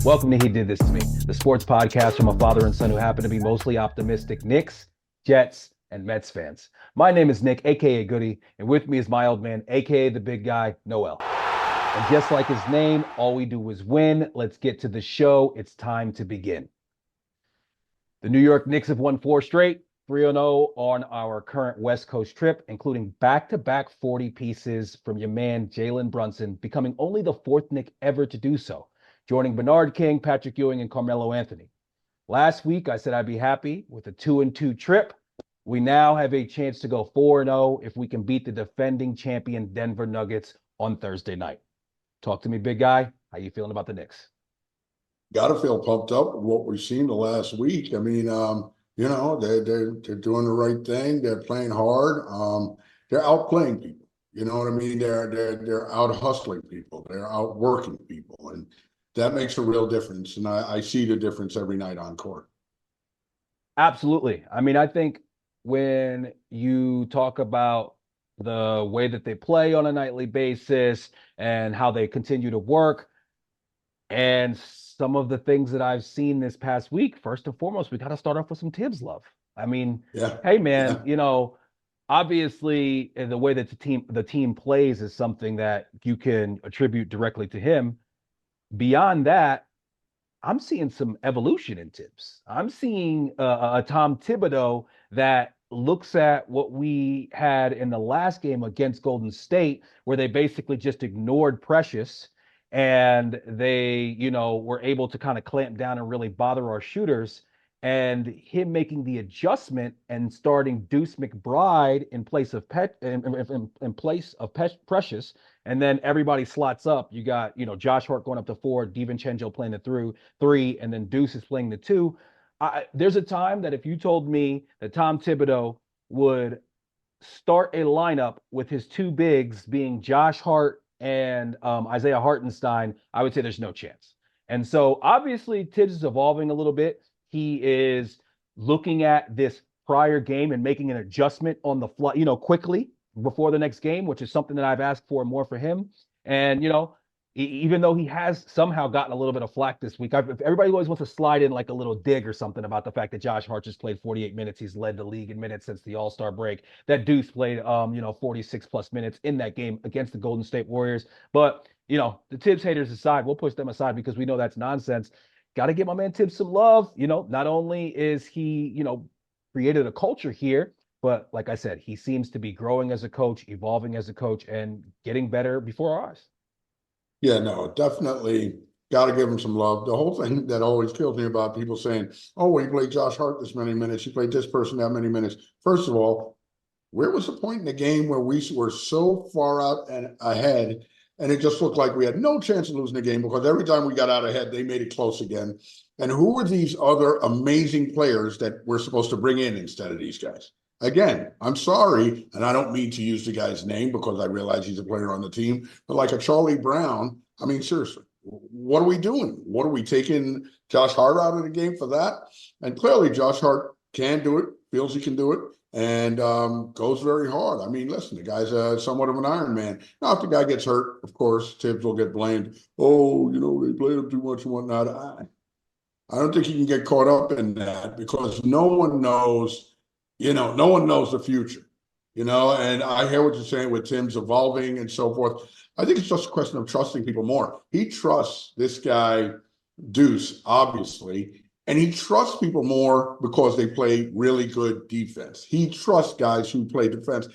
Welcome to He Did This to Me, the sports podcast from a father and son who happen to be mostly optimistic Knicks, Jets, and Mets fans. My name is Nick, aka Goody, and with me is my old man, aka the big guy, Noel. And just like his name, all we do is win. Let's get to the show. It's time to begin. The New York Knicks have won 4 straight, 3-0 on our current West Coast trip, including back-to-back 40 pieces from your man, Jalen Brunson, becoming only the 4th Knick ever to do so, joining Bernard King, Patrick Ewing, and Carmelo Anthony. Last week, I said I'd be happy with a 2-2 trip. We now have a chance to go 4-0 if we can beat the defending champion Denver Nuggets on Thursday night. Talk to me, big guy. How you feeling about the Knicks? Got to feel pumped up with what we've seen the last week. I mean, they're doing the right thing. They're playing hard. They're outplaying people. You know what I mean? They're out hustling people. They're out working people, and that makes a real difference. And I see the difference every night on court. Absolutely. I mean, I think when you talk about the way that they play on a nightly basis and how they continue to work and some of the things that I've seen this past week, first and foremost, we got to start off with some Tibbs love. I mean, Yeah, hey man, yeah, obviously the way that the team plays is something that you can attribute directly to him. Beyond that, I'm seeing some evolution in Tibbs. I'm seeing a Tom Thibodeau that looks at what we had in the last game against Golden State, where they basically just ignored Precious and they, were able to kind of clamp down and really bother our shooters. And him making the adjustment and starting Deuce McBride in place of Precious, and then everybody slots up. You got, Josh Hart going up to 4, DiVincenzo playing the through 3, and then Deuce is playing the 2. There's a time that if you told me that Tom Thibodeau would start a lineup with his 2 bigs being Josh Hart and Isaiah Hartenstein, I would say there's no chance. And so obviously Tibbs is evolving a little bit. He is looking at this prior game and making an adjustment on the fly, quickly before the next game, which is something that I've asked for more for him. And, even though he has somehow gotten a little bit of flack this week, everybody always wants to slide in like a little dig or something about the fact that Josh Hart just played 48 minutes. He's led the league in minutes since the All-Star break. That Deuce played, 46 plus minutes in that game against the Golden State Warriors. But, the Tibbs haters aside, we'll push them aside because we know that's nonsense. Got to give my man Tibbs some love. Not only is he, created a culture here, but like I said, he seems to be growing as a coach, evolving as a coach, and getting better before our eyes. yeah. No, definitely got to give him some love. The whole thing that always kills me about people saying, "Oh, well, he played Josh Hart this many minutes. He played this person that many minutes." First of all, where was the point in the game where we were so far out and ahead, and it just looked like we had no chance of losing the game because every time we got out ahead, they made it close again. And who were these other amazing players that we're supposed to bring in instead of these guys? Again, I'm sorry, and I don't mean to use the guy's name because I realize he's a player on the team, but like a Charlie Brown, I mean, seriously, what are we doing? What are we taking Josh Hart out of the game for that? And clearly, Josh Hart can do it, feels he can do it, and goes very hard. I mean, listen, the guy's somewhat of an Iron Man. Now, if the guy gets hurt, of course, Tibbs will get blamed. Oh, they played him too much and whatnot. I don't think he can get caught up in that because no one knows, no one knows the future, and I hear what you're saying with Tim's evolving and so forth. I think it's just a question of trusting people more. He trusts this guy, Deuce, obviously, and he trusts people more because they play really good defense. He trusts guys who play defense.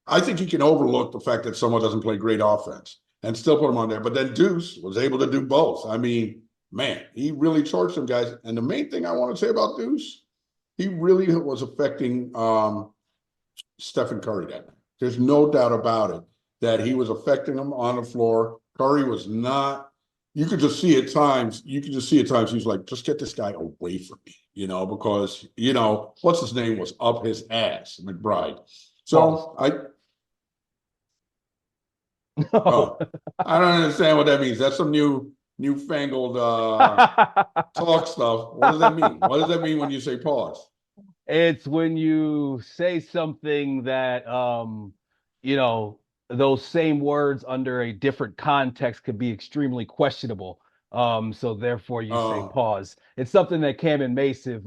I think he can overlook the fact that someone doesn't play great offense and still put him on there. But then Deuce was able to do both. I mean, man, he really charged some guys. And the main thing I want to say about Deuce, he really was affecting Stephen Curry that night. There's no doubt about it that he was affecting him on the floor. Curry was not. You could just see at times. You could just see at times he was like, "Just get this guy away from me," because what's his name was up his ass, McBride. Pause. So I, No. I don't understand what that means. That's some newfangled talk stuff. What does that mean? What does that mean when you say pause? It's when you say something that you know, those same words under a different context could be extremely questionable. So therefore you say Oh, pause. It's something that Cam and Mace have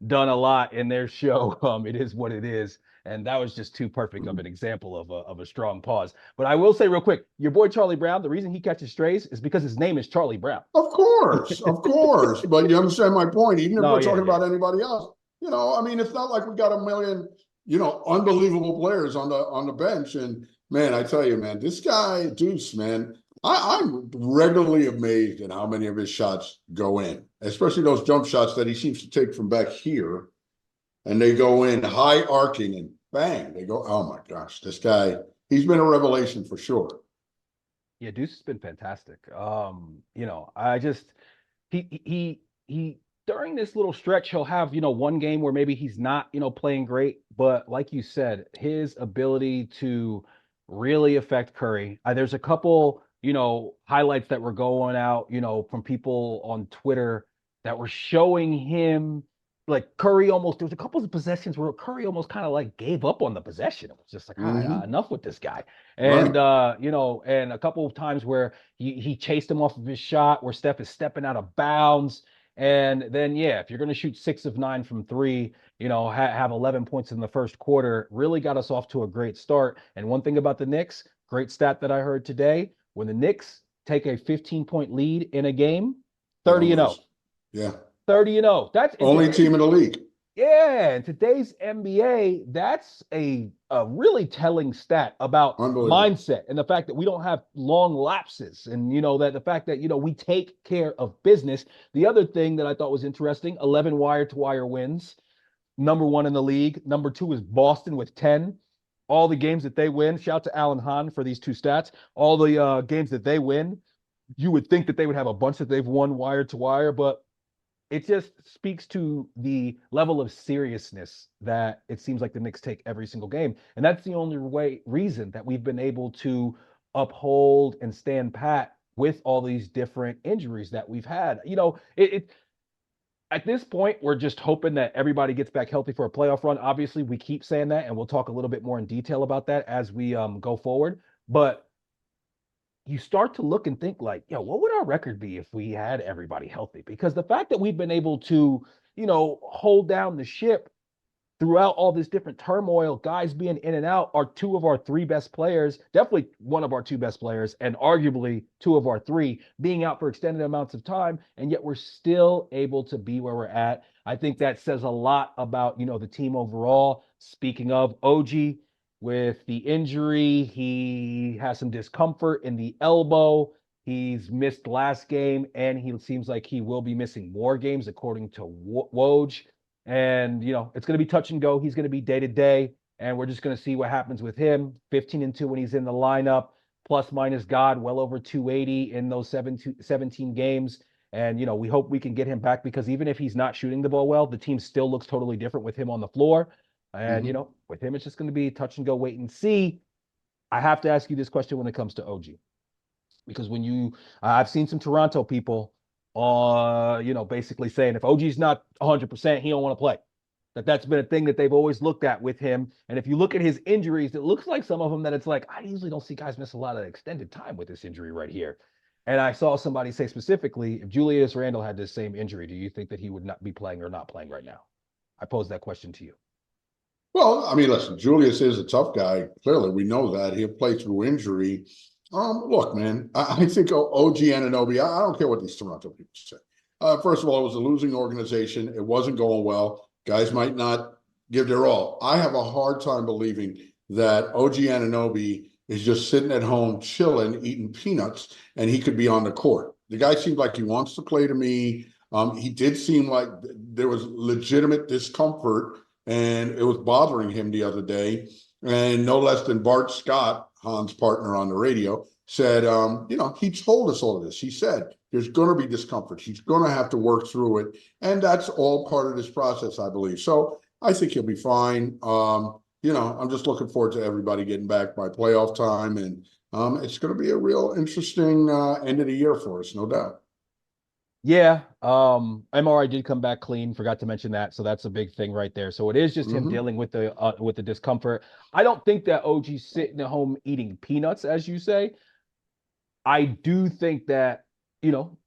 done a lot in their show. It is what it is. And that was just too perfect of an example of a strong pause. But I will say real quick, your boy Charlie Brown, the reason he catches strays is because his name is Charlie Brown. of course, of course. But you understand my point. Even if No, we're yeah, talking yeah, about yeah. anybody else, I mean, it's not like we got a million, unbelievable players on the bench. And man, I tell you, man, this guy Deuce, man, I'm regularly amazed at how many of his shots go in, especially those jump shots that he seems to take from back here, and they go in high arcing and bang, they go. Oh my gosh, this guy, he's been a revelation for sure. Yeah, Deuce has been fantastic. I just he during this little stretch he'll have one game where maybe he's not playing great, but like you said, his ability to really affect Curry. There's a couple highlights that were going out from people on Twitter that were showing him like Curry almost there was a couple of possessions where Curry almost kind of like gave up on the possession. It was just like, Hmm. enough with this guy. Right. And and a couple of times where he chased him off of his shot where Steph is stepping out of bounds. And then, yeah, if you're going to shoot 6 of 9 from three, have 11 points in the first quarter, really got us off to a great start. And one thing about the Knicks, great stat that I heard today, when the Knicks take a 15-point lead in a game, They don't 30 and lose. 0. Yeah. 30 and 0. That's in Only today's team in the league. yeah, in today's NBA, that's a really telling stat about Unbelievable. mindset and the fact that we don't have long lapses and that the fact that we take care of business. The other thing that I thought was interesting, 11 wire to wire wins. Number 1 in the league. Number 2 is Boston with 10. All the games that they win, shout out to Alan Hahn for these two stats. All the games that they win, you would think that they would have a bunch that they've won wire to wire, but it just speaks to the level of seriousness that it seems like the Knicks take every single game. And that's the only reason that we've been able to uphold and stand pat with all these different injuries that we've had. At this point, we're just hoping that everybody gets back healthy for a playoff run. Obviously, we keep saying that, and we'll talk a little bit more in detail about that as we go forward. But you start to look and think like, what would our record be if we had everybody healthy? Because the fact that we've been able to, hold down the ship throughout all this different turmoil, guys being in and out are two of our three best players, definitely one of our two best players, and arguably two of our three being out for extended amounts of time, and yet we're still able to be where we're at. I think that says a lot about, the team overall. Speaking of OG, with the injury, he has some discomfort in the elbow. He's missed last game, and he seems like he will be missing more games, according to Woj. And it's going to be touch and go. He's going to be day to day, and we're just going to see what happens with him. 15-2 when he's in the lineup, plus minus God, well over 280 in those 17 games. And we hope we can get him back because even if he's not shooting the ball well, the team still looks totally different with him on the floor. And Hmm. with him, it's just going to be touch and go, wait and see. I have to ask you this question when it comes to OG because when I've seen some Toronto people, basically saying if OG's not 100%, he don't want to play. That's been a thing that they've always looked at with him. And if you look at his injuries, it looks like some of them that it's like I usually don't see guys miss a lot of extended time with this injury right here. And I saw somebody say specifically, if Julius Randle had this same injury, do you think that he would not be playing or not playing right now? I pose that question to you. Well, I mean, listen, Julius is a tough guy. Clearly, we know that. He'll play through injury. Look, man, I think OG Anunoby, I don't care what these Toronto people say. First of all, it was a losing organization. It wasn't going well. Guys might not give their all. I have a hard time believing that OG Anunoby is just sitting at home chilling, eating peanuts, and he could be on the court. The guy seems like he wants to play to me. He did seem like there was legitimate discomfort and it was bothering him the other day. And no less than Bart Scott, Han's partner on the radio, said, he told us all of this. He said, there's going to be discomfort. He's going to have to work through it. And that's all part of this process, I believe. So I think he'll be fine. I'm just looking forward to everybody getting back by playoff time. And it's going to be a real interesting end of the year for us, no doubt. Yeah, MRI did come back clean. Forgot to mention that, so that's a big thing right there. So it is just him Mm-hmm. dealing with the discomfort. I don't think that OG's sitting at home eating peanuts, as you say. I do think that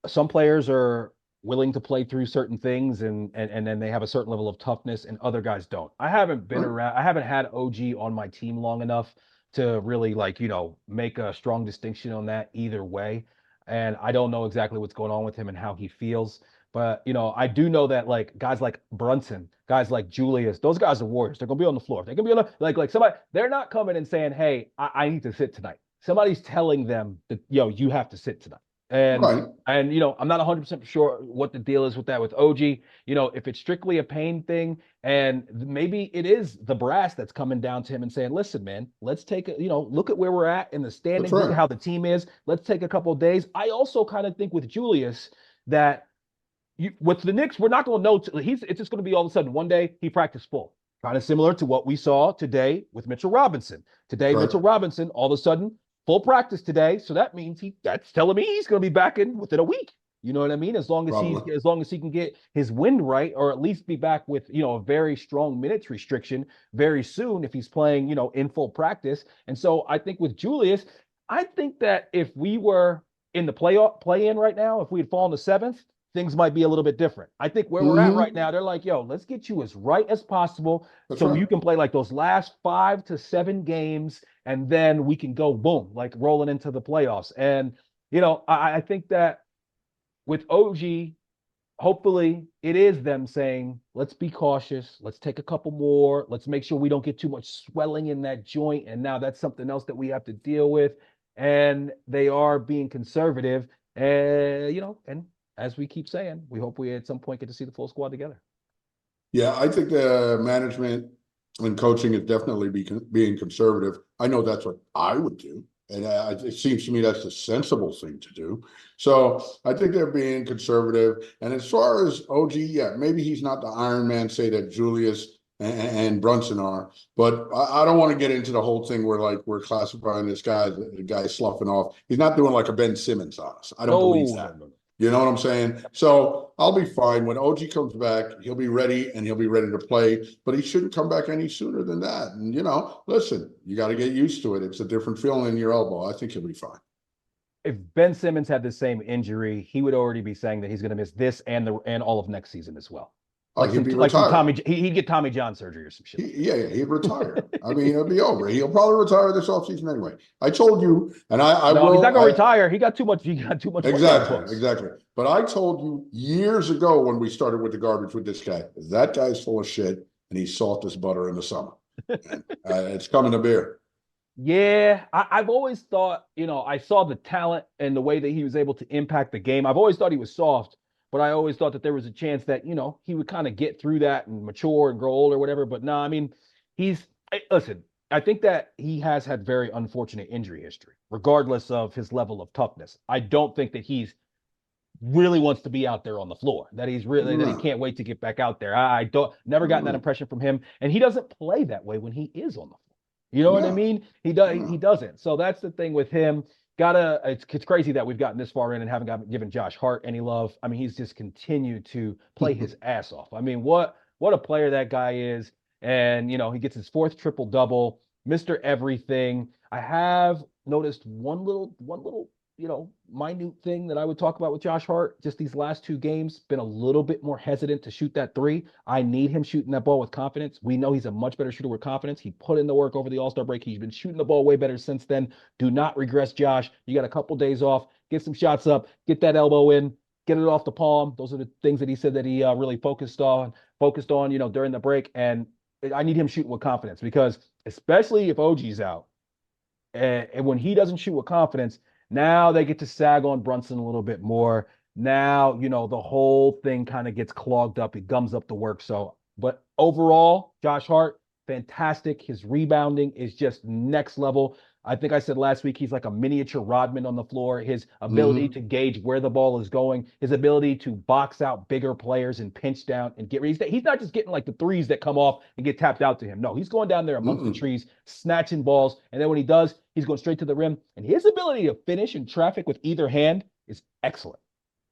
some players are willing to play through certain things and then they have a certain level of toughness and other guys don't. I haven't been Right. around, I haven't had OG on my team long enough to really like, make a strong distinction on that either way. And I don't know exactly what's going on with him and how he feels. But I do know that like guys like Brunson, guys like Julius, those guys are warriors. They're gonna be on the floor. They're gonna be on the like somebody, they're not coming and saying, hey, I need to sit tonight. Somebody's telling them that, you have to sit tonight. And Right. and I'm not 100% sure what the deal is with that with OG. If it's strictly a pain thing, and maybe it is the brass that's coming down to him and saying, "Listen, man, let's take a look at where we're at in the That's standings. Look at right. how the team is. Let's take a couple of days." I also kind of think with Julius that with the Knicks, we're not going to know. It's just going to be all of a sudden one day he practiced full, kind of similar to what we saw today with Mitchell Robinson. Today, Right. Mitchell Robinson, all of a sudden, full practice today. So that means that's telling me he's going to be back in within a week. You know what I mean? Probably. As long as he can get his wind right, or at least be back with a very strong minutes restriction very soon if he's playing in full practice. And so I think with Julius, I think that if we were in the play in right now, if we had fallen to seventh, things might be a little bit different. I think where we're at right Hmm. now, they're like, yo, let's get you as right as possible That's so right. you can play like those last 5 to 7 games, and then we can go boom, like rolling into the playoffs. And, I think that with OG, hopefully it is them saying, let's be cautious. Let's take a couple more. Let's make sure we don't get too much swelling in that joint. And now that's something else that we have to deal with. And they are being conservative. And as we keep saying, we hope we at some point get to see the full squad together. Yeah, I think the management and coaching is definitely being conservative. I know that's what I would do. And it seems to me that's the sensible thing to do. So I think they're being conservative. And as far as OG, yeah, maybe he's not the Iron Man, say that Julius and Brunson are. But I don't want to get into the whole thing where like we're classifying this guy, the guy sloughing off. He's not doing like a Ben Simmons on us. I don't believe No, no, that. no, no. You know what I'm saying? So I'll be fine. When OG comes back, he'll be ready and he'll be ready to play, but he shouldn't come back any sooner than that. And, listen, you got to get used to it. It's a different feeling in your elbow. I think he'll be fine. If Ben Simmons had the same injury, he would already be saying that he's going to miss this and all of next season as well. Oh, he'll be Like some retired. He'd get Tommy John surgery or some shit like Yeah, he'd retire. I mean, it'll be over. He'll probably retire this offseason anyway. I told you, and I no, he's not will. going to retire. He got too much. He got too much money on the Exactly, books. exactly. But I told you years ago when we started with the garbage with this guy, that guy's full of shit and he's soft as butter in the summer. And, it's coming to beer. Yeah, I've always thought, I saw the talent and the way that he was able to impact the game. I've always thought he was soft, but I always thought that there was a chance that, he would kind of get through that and mature and grow old or whatever. But no, I mean, listen, I think that he has had very unfortunate injury history, regardless of his level of toughness. I don't think that he's really wants to be out there on the floor, that he No, can't wait to get back out there. I don't never gotten that no, impression from him. And he doesn't play that way when he is on the floor. You know what I no, mean? He no. doesn't. So that's the thing with him. It's crazy that we've gotten this far in and haven't given Josh Hart any love. I mean, he's just continued to play his ass off. I mean, what a player that guy is. And he gets his fourth triple double, Mr. Everything. I have noticed one little minute thing that I would talk about with Josh Hart. Just these last 2 games, been a little bit more hesitant to shoot that three. I need him shooting that ball with confidence. We know he's a much better shooter with confidence. He put in the work over the All-Star break. He's been shooting the ball way better since then. Do not regress, Josh. You got a couple days off. Get some shots up. Get that elbow in. Get it off the palm. Those are the things that he said that he really focused on, during the break. And I need him shooting with confidence because especially if OG's out, and when he doesn't shoot with confidence, now they get to sag on Brunson a little bit more. Now, the whole thing kind of gets clogged up. It gums up the work. So, but overall, Josh Hart, fantastic. His rebounding is just next level. I think I said last week he's like a miniature Rodman on the floor. His ability Hmm. to gauge where the ball is going, his ability to box out bigger players and pinch down and get he's not just getting like the threes that come off and get tapped out to him. No, he's going down there amongst the Mm-mm. trees, snatching balls, and then when he does, he's going straight to the rim. And his ability to finish in traffic with either hand is excellent.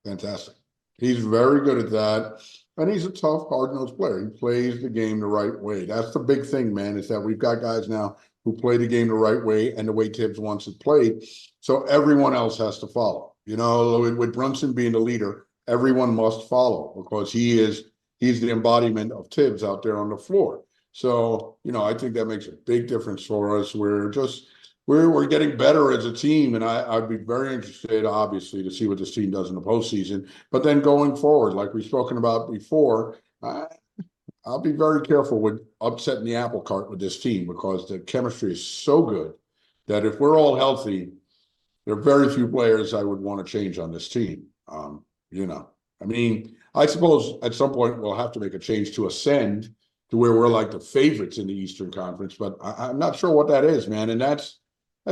Fantastic. He's very good at that. And he's a tough, hard-nosed player. He plays the game the right way. That's the big thing, man, is that we've got guys now who play the game the right way and the way Tibbs wants it played. So everyone else has to follow. You know, with Brunson being the leader, everyone must follow because he's the embodiment of Tibbs out there on the floor. So, you know, I think that makes a big difference for us. We're getting better as a team, and I'd be very interested, obviously, to see what this team does in the postseason. But then going forward, like we've spoken about before, I'll be very careful with upsetting the apple cart with this team because the chemistry is so good that if we're all healthy, there are very few players I would want to change on this team. You know, I mean, I suppose at some point we'll have to make a change to ascend to where we're like the favorites in the Eastern Conference, but I'm not sure what that is, man. And that's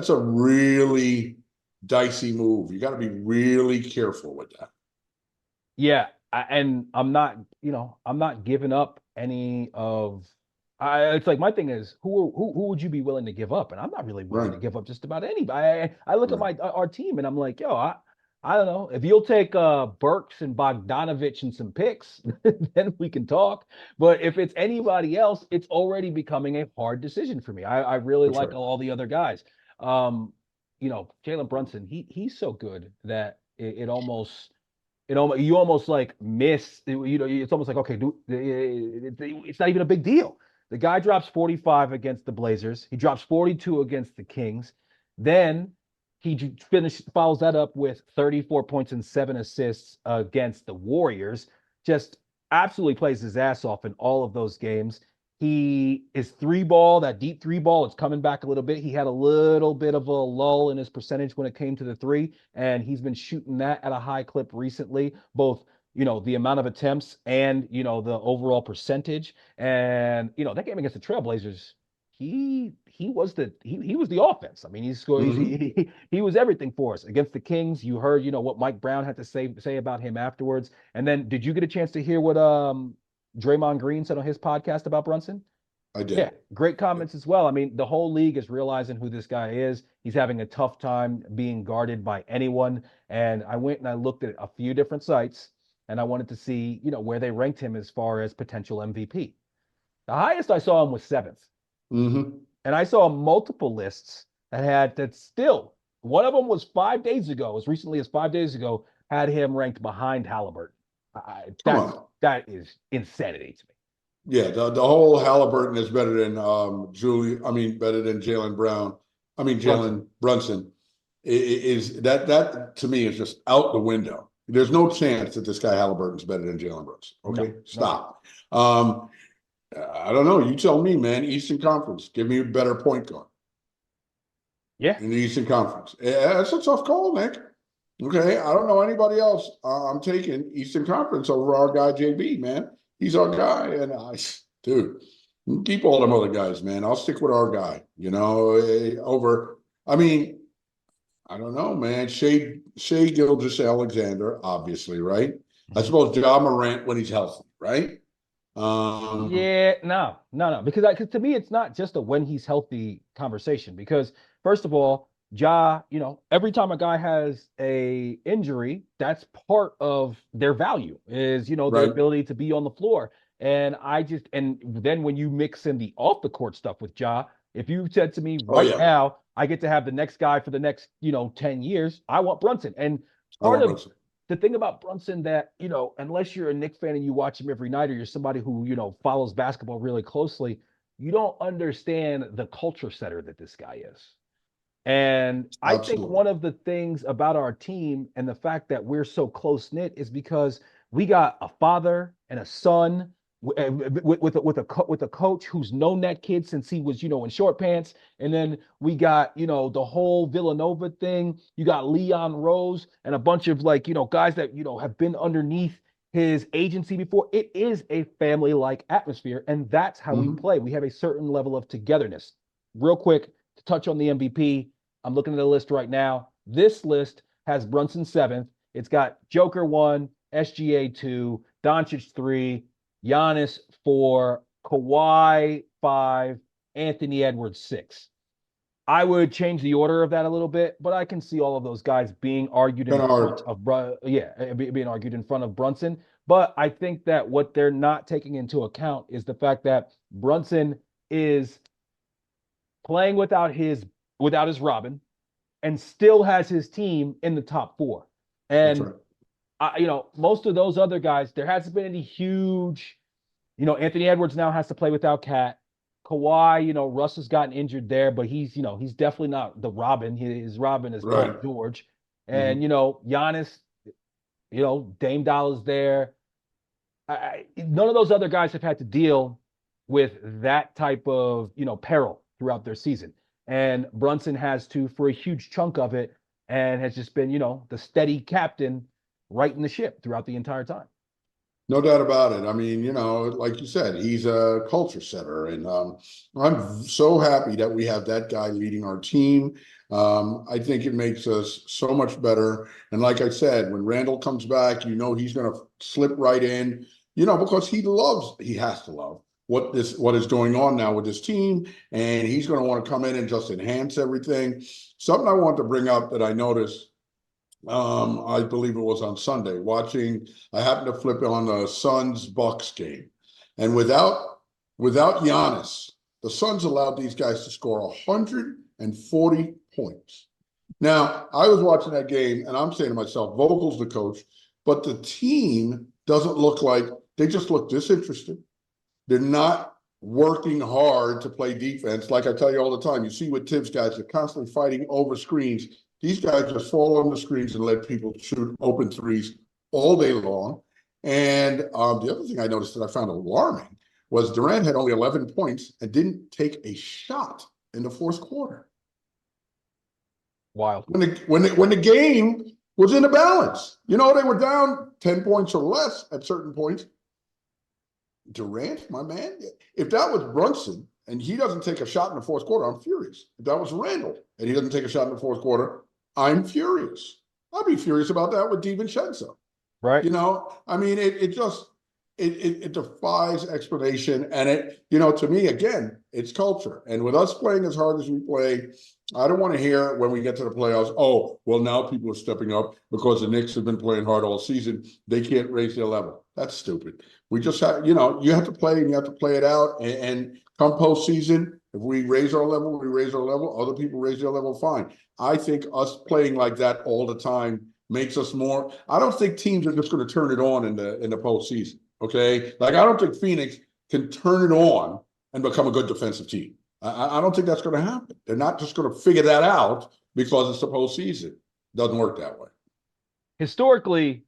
a really dicey move. You got to be really careful with that. Yeah, and I'm not, I'm not giving up any of. It's like my thing is, who would you be willing to give up? And I'm not really willing Right, to give up just about anybody. I look at right, our team and I'm like, yo, I don't know. If you'll take Burks and Bogdanovich and some picks, then we can talk. But if it's anybody else, it's already becoming a hard decision for me. I really for like sure. all the other guys. Um, Jalen Brunson, he's so good that it almost you almost like miss, it's almost like, okay, it's not even a big deal. The guy drops 45 against the Blazers. He drops 42 against the Kings. Then follows that up with 34 points and 7 assists against the Warriors. Just absolutely plays his ass off in all of those games. He is three ball, that deep three ball, it's coming back a little bit. He had a little bit of a lull in his percentage when it came to the three, and he's been shooting that at a high clip recently, both the amount of attempts and the overall percentage. And that game against the Trailblazers, he was the offense. I mean, Mm-hmm. he was everything for us. Against the Kings, you heard what Mike Brown had to say about him afterwards. And then did you get a chance to hear what Draymond Green said on his podcast about Brunson? I Yeah, did. great Yeah. comments as well. I mean, the whole league is realizing who this guy is. He's having a tough time being guarded by anyone. And I went and I looked at a few different sites and I wanted to see, where they ranked him as far as potential MVP. The highest I saw him was seventh. Mm-hmm. And I saw multiple lists that still, one of them was 5 days ago, as recently as 5 days ago, had him ranked behind Halliburton. Come on. That is insanity to me. Yeah, the whole Halliburton is better than better than Jalen Brown. I mean Brunson. Jalen Brunson is that to me is just out the window. There's no chance that this guy Halliburton's better than Jalen Brunson. No, Okay, no. stop. Um, I don't know. You tell me, man. Eastern Conference, give me a better point guard Yeah. in the Eastern Conference. That's a tough call, Nick. Okay, I don't know anybody else. I'm taking Eastern Conference over our guy JB, man. He's our guy, and dude, keep all them other guys, man. I'll stick with our guy. Over. I mean, I don't know, man. Shea Gilgeous Alexander, obviously, right? I Mhm. suppose Ja Morant when he's healthy, right? Um, Yeah, no, because to me, it's not just a when he's healthy conversation. Because first of all, every time a guy has a injury, that's part of their value is their right. ability to be on the floor. And then when you mix in the off the court stuff with Ja, if you said to me Oh right yeah, now, I get to have the next guy for the next 10 years, I want Brunson. And I part want of Brunson. the thing about Brunson that, unless you're a Knicks fan and you watch him every night or you're somebody who, follows basketball really closely, you don't understand the culture setter that this guy is. And I think Absolutely. one of the things about our team and the fact that we're so close knit is because we got a father and a son with a coach who's known that kid since he was in short pants, and then we got the whole Villanova thing. You got Leon Rose and a bunch of like guys that have been underneath his agency before. It is a family like atmosphere, and that's how we Mm-hmm. play. We have a certain level of togetherness. Real quick, to touch on the MVP, I'm looking at the list right now. This list has Brunson seventh. It's got Joker one, SGA two, Doncic three, Giannis four, Kawhi five, Anthony Edwards six. I would change the order of that a little bit, but I can see all of those guys being argued in Kind of front hard. of being argued in front of Brunson. But I think that what they're not taking into account is the fact that Brunson is playing without his Robin and still has his team in the top four. That's And right. most of those other guys, there hasn't been any huge. Anthony Edwards now has to play without Cat. Kawhi, Russ has gotten injured there, but he's definitely not the Robin. His Robin is Paul Right. George. And, Mhm. Giannis, Dame Dollars there. None of those other guys have had to deal with that type of, peril throughout their season. And Brunson has to for a huge chunk of it and has just been, the steady captain righting the ship throughout the entire time. No doubt about it. I mean, like you said, he's a culture setter, and I'm so happy that we have that guy leading our team. I think it makes us so much better. And like I said, when Randall comes back, he's going to slip right in. Because he has to love what is going on now with this team, and he's going to want to come in and just enhance everything. Something I want to bring up that I noticed I believe it was on Sunday, I happened to flip on the Suns Bucks game. And without Giannis, the Suns allowed these guys to score 140 points. Now, I was watching that game and I'm saying to myself, Vogel's the coach, but the team doesn't look like they just look disinterested. They're not working hard to play defense. Like I tell you all the time, you see with Tibbs guys, they're constantly fighting over screens. These guys just fall on the screens and let people shoot open threes all day long. And the other thing I noticed that I found alarming was Durant had only 11 points and didn't take a shot in the fourth quarter. Wild. When the game was in a balance, they were down 10 points or less at certain points. Durant, my man, if that was Brunson and he doesn't take a shot in the fourth quarter, I'm furious. If that was Randall and he doesn't take a shot in the fourth quarter, I'm furious. I'd be furious about that with DiVincenzo. Right. I mean, it defies explanation. And to me, again, it's culture. And with us playing as hard as we play, I don't want to hear when we get to the playoffs, oh, well, now people are stepping up because the Knicks have been playing hard all season. They can't raise their level. That's stupid. We just have, you have to play and you have to play it out. And come postseason, if we raise our level, we raise our level. Other people raise their level, fine. I think us playing like that all the time makes us more. I don't think teams are just going to turn it on in the postseason. Okay, like I don't think Phoenix can turn it on and become a good defensive team. I don't think that's going to happen. They're not just going to figure that out because it's the postseason. It doesn't work that way. Historically,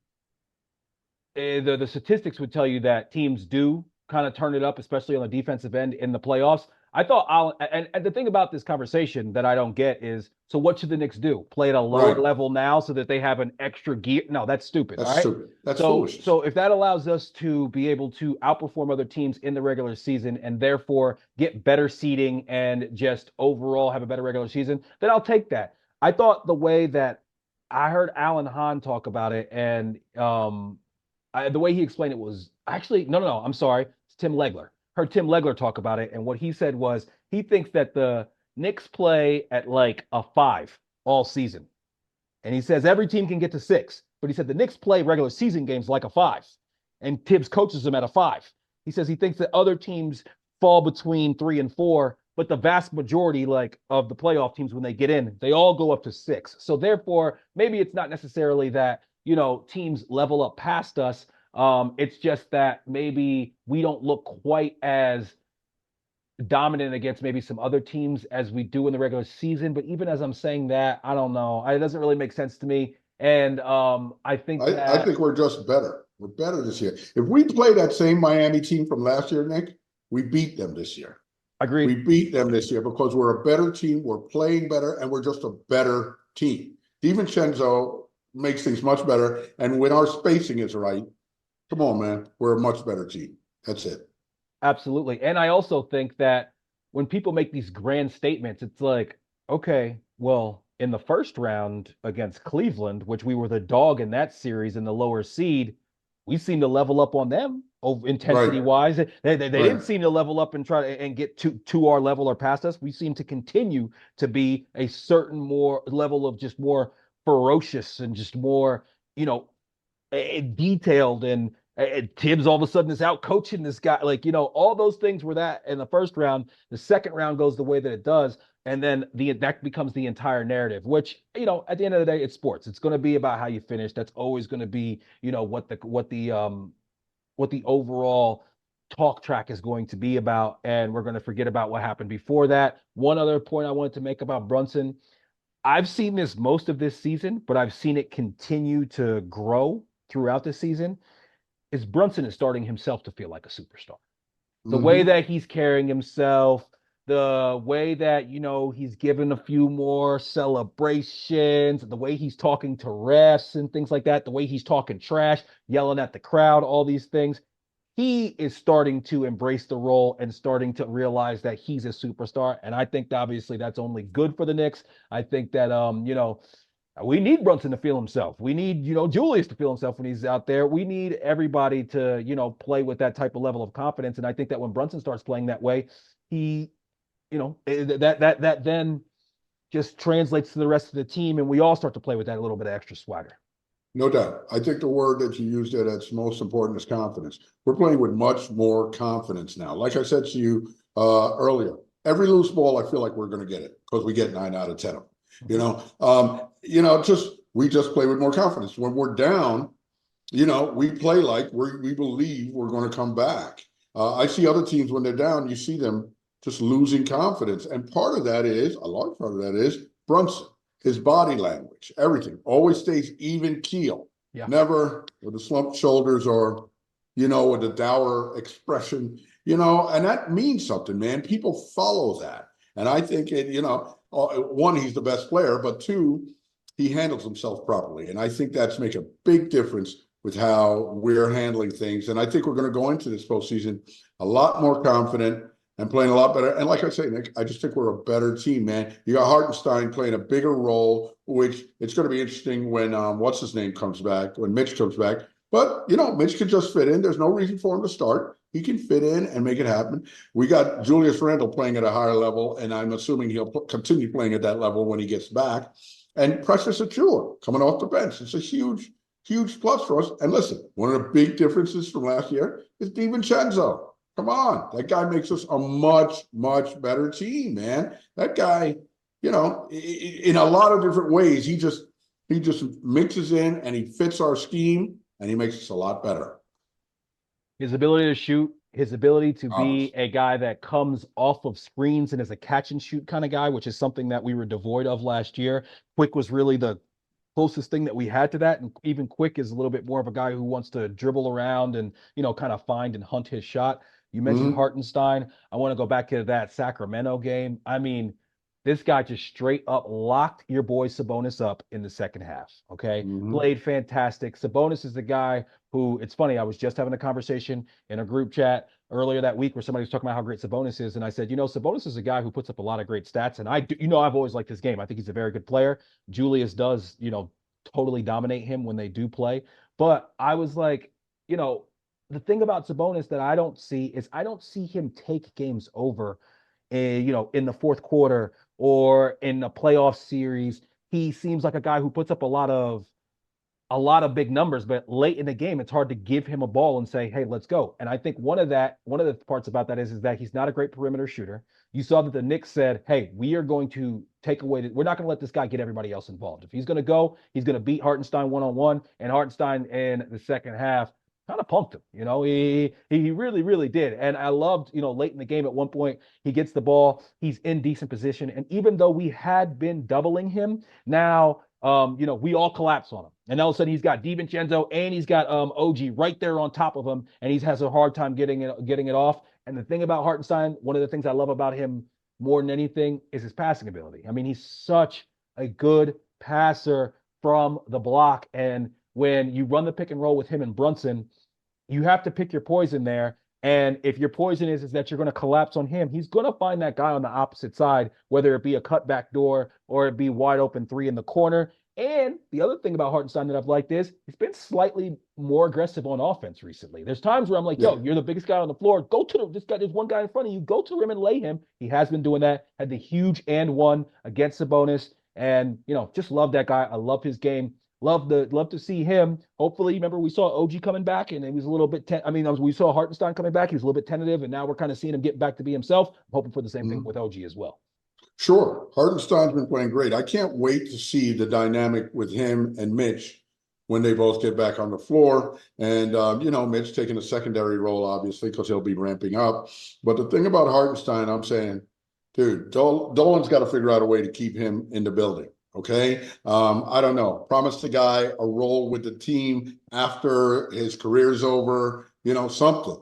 the statistics would tell you that teams do kind of turn it up, especially on the defensive end in the playoffs. I thought and the thing about this conversation that I don't get is, so what should the Knicks do? Play at a lower Right. level now so that they have an extra gear? No, that's stupid. That's All right. stupid. That's So foolishness. so if that allows us to be able to outperform other teams in the regular season and therefore get better seeding and just overall have a better regular season, then I'll take that. I thought the way that I heard Alan Hahn talk about it, and the way he explained it was actually no. I'm sorry, it's Tim Legler. Heard Tim Legler talk about it, and what he said was he thinks that the Knicks play at like a 5 all season, and he says every team can get to 6, but he said the Knicks play regular season games like a 5, and Tibbs coaches them at a 5. He says he thinks that other teams fall between 3 and 4, but the vast majority, like of the playoff teams, when they get in, they all go up to 6. So therefore, maybe it's not necessarily that teams level up past us. It's just that maybe we don't look quite as dominant against maybe some other teams as we do in the regular season. But even as I'm saying that, I don't know. It doesn't really make sense to me. And I think I that think we're just better. We're better this year. If we play that same Miami team from last year, Nick, we beat them this year. We agreed. beat them this year because we're a better team. We're playing better, and we're just a better team. DiVincenzo makes things much better. And when our spacing is right, come on, man, we're a much better team. That's it. Absolutely. And I also think that when people make these grand statements, it's like, okay, well, in the first round against Cleveland, which we were the dog in that series in the lower seed, we seemed to level up on them over intensity Right. wise. They didn't Right. seem to level up and try to and get to our level or past us. We seem to continue to be a certain more level of just more ferocious and just more, you know, detailed and And Tibbs all of a sudden is out coaching this guy. Like, all those things were that in the first round. The second round goes the way that it does. And then that becomes the entire narrative, which, at the end of the day, it's sports. It's going to be about how you finish. That's always going to be, what the overall talk track is going to be about. And we're going to forget about what happened before that. One other point I wanted to make about Brunson. I've seen this most of this season, but I've seen it continue to grow throughout the season. Is Brunson is starting himself to feel like a superstar. The way Hmm. that he's carrying himself, the way that, he's given a few more celebrations, the way he's talking to refs and things like that, the way he's talking trash, yelling at the crowd, all these things. He is starting to embrace the role and starting to realize that he's a superstar. And I think obviously that's only good for the Knicks. I think that we need Brunson to feel himself. We need, Julius to feel himself when he's out there. We need everybody to, play with that type of level of confidence. And I think that when Brunson starts playing that way, he, that then just translates to the rest of the team, and we all start to play with that a little bit of extra swagger. No doubt. I think the word that you used there that's most important is confidence. We're playing with much more confidence now. Like I said to you earlier, every loose ball, I feel like we're going to get it because we get 9 out of 10 of them. Just we just play with more confidence. When we're down, we play like we believe we're going to come back. I see other teams when they're down, you see them just losing confidence, and part of that is a large part of that is Brunson. His body language, everything always stays even keel, Yeah. never with the slumped shoulders or, with the dour expression, and that means something, man. People follow that. And I think one, he's the best player, but two, he handles himself properly. And I think that's make a big difference with how we're handling things. And I think we're going to go into this postseason a lot more confident and playing a lot better. And like I say, Nick, I just think we're a better team, man. You got Hartenstein playing a bigger role, which it's going to be interesting when what's his name comes back, when Mitch comes back. But Mitch can just fit in. There's no reason for him to start. He can fit in and make it happen. We got Julius Randle playing at a higher level, and I'm assuming he'll continue playing at that level when he gets back. And Precious Achiuwa coming off the bench. It's a huge, huge plus for us. And listen, one of the big differences from last year is DiVincenzo. Come on, that guy makes us a much, much better team, man. That guy, in a lot of different ways, he just mixes in and he fits our scheme and he makes us a lot better. His ability to shoot, his ability to be Honest. a guy that comes off of screens and is a catch and shoot kind of guy, which is something that we were devoid of last year. Quick was really the closest thing that we had to that. And even Quick is a little bit more of a guy who wants to dribble around and, kind of find and hunt his shot. You mentioned Mm-hmm. Hartenstein. I want to go back to that Sacramento game. I mean, this guy just straight up locked your boy Sabonis up in the second half. Okay. Mm-hmm. Played fantastic. Sabonis is the guy who, it's funny, I was just having a conversation in a group chat earlier that week where somebody was talking about how great Sabonis is. And I said, Sabonis is a guy who puts up a lot of great stats. And I do, I've always liked his game. I think he's a very good player. Julius does, totally dominate him when they do play. But I was like, the thing about Sabonis that I don't see is I don't see him take games over, in the fourth quarter or in a playoff series. He seems like a guy who puts up a lot of big numbers, but late in the game, it's hard to give him a ball and say, "Hey, let's go." And I think one of the parts about that is that he's not a great perimeter shooter. You saw that the Knicks said, "Hey, we are going to take away. We're not going to let this guy get everybody else involved. If he's going to go, he's going to beat Hartenstein one on one." And Hartenstein in the second half kind of punked him. He really really did. And I loved, late in the game at one point he gets the ball, he's in decent position, and even though we had been doubling him, now we all collapse on him. And all of a sudden he's got DiVincenzo and he's got OG right there on top of him, and he has a hard time getting it off. And the thing about Hartenstein, one of the things I love about him more than anything is his passing ability. I mean, he's such a good passer from the block. And when you run the pick and roll with him and Brunson, you have to pick your poison there. And if your poison is that you're going to collapse on him, he's going to find that guy on the opposite side, whether it be a cutback door or it be wide open three in the corner. And the other thing about Hartenstein that I've liked is he's been slightly more aggressive on offense recently. There's times where I'm like, Yeah. yo, you're the biggest guy on the floor. Go to this guy. There's one guy in front of you. Go to the rim and lay him. He has been doing that. Had the huge and one against Sabonis. And, just love that guy. I love his game. love to see him. Hopefully, remember we saw OG coming back, and it was a little bit. We saw Hartenstein coming back. He was a little bit tentative, and now we're kind of seeing him get back to be himself. I'm hoping for the same thing with OG as well. Sure. Hartenstein's been playing great. I can't wait to see the dynamic with him and Mitch when they both get back on the floor. And, Mitch taking a secondary role, obviously, because he'll be ramping up. But the thing about Hartenstein, I'm saying, dude, Dolan's got to figure out a way to keep him in the building. Okay. I don't know. Promise the guy a role with the team after his career's over, something,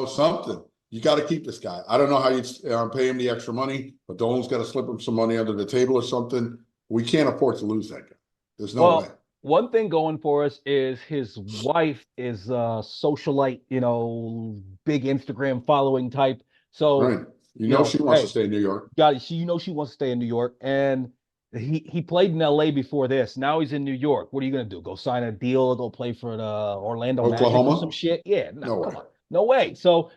something. You got to keep this guy. I don't know how you pay him the extra money, but Dolan's got to slip him some money under the table or something. We can't afford to lose that guy. There's no way. One thing going for us is his wife is a socialite, big Instagram following type. So, Right. She wants to hey, stay in New York. got it. She wants to stay in New York, and he played in LA before this. Now he's in New York. What are you gonna do? Go sign a deal? Go play for the Orlando Magic or some Oklahoma? shit? Yeah, no, No come way. on, no way. So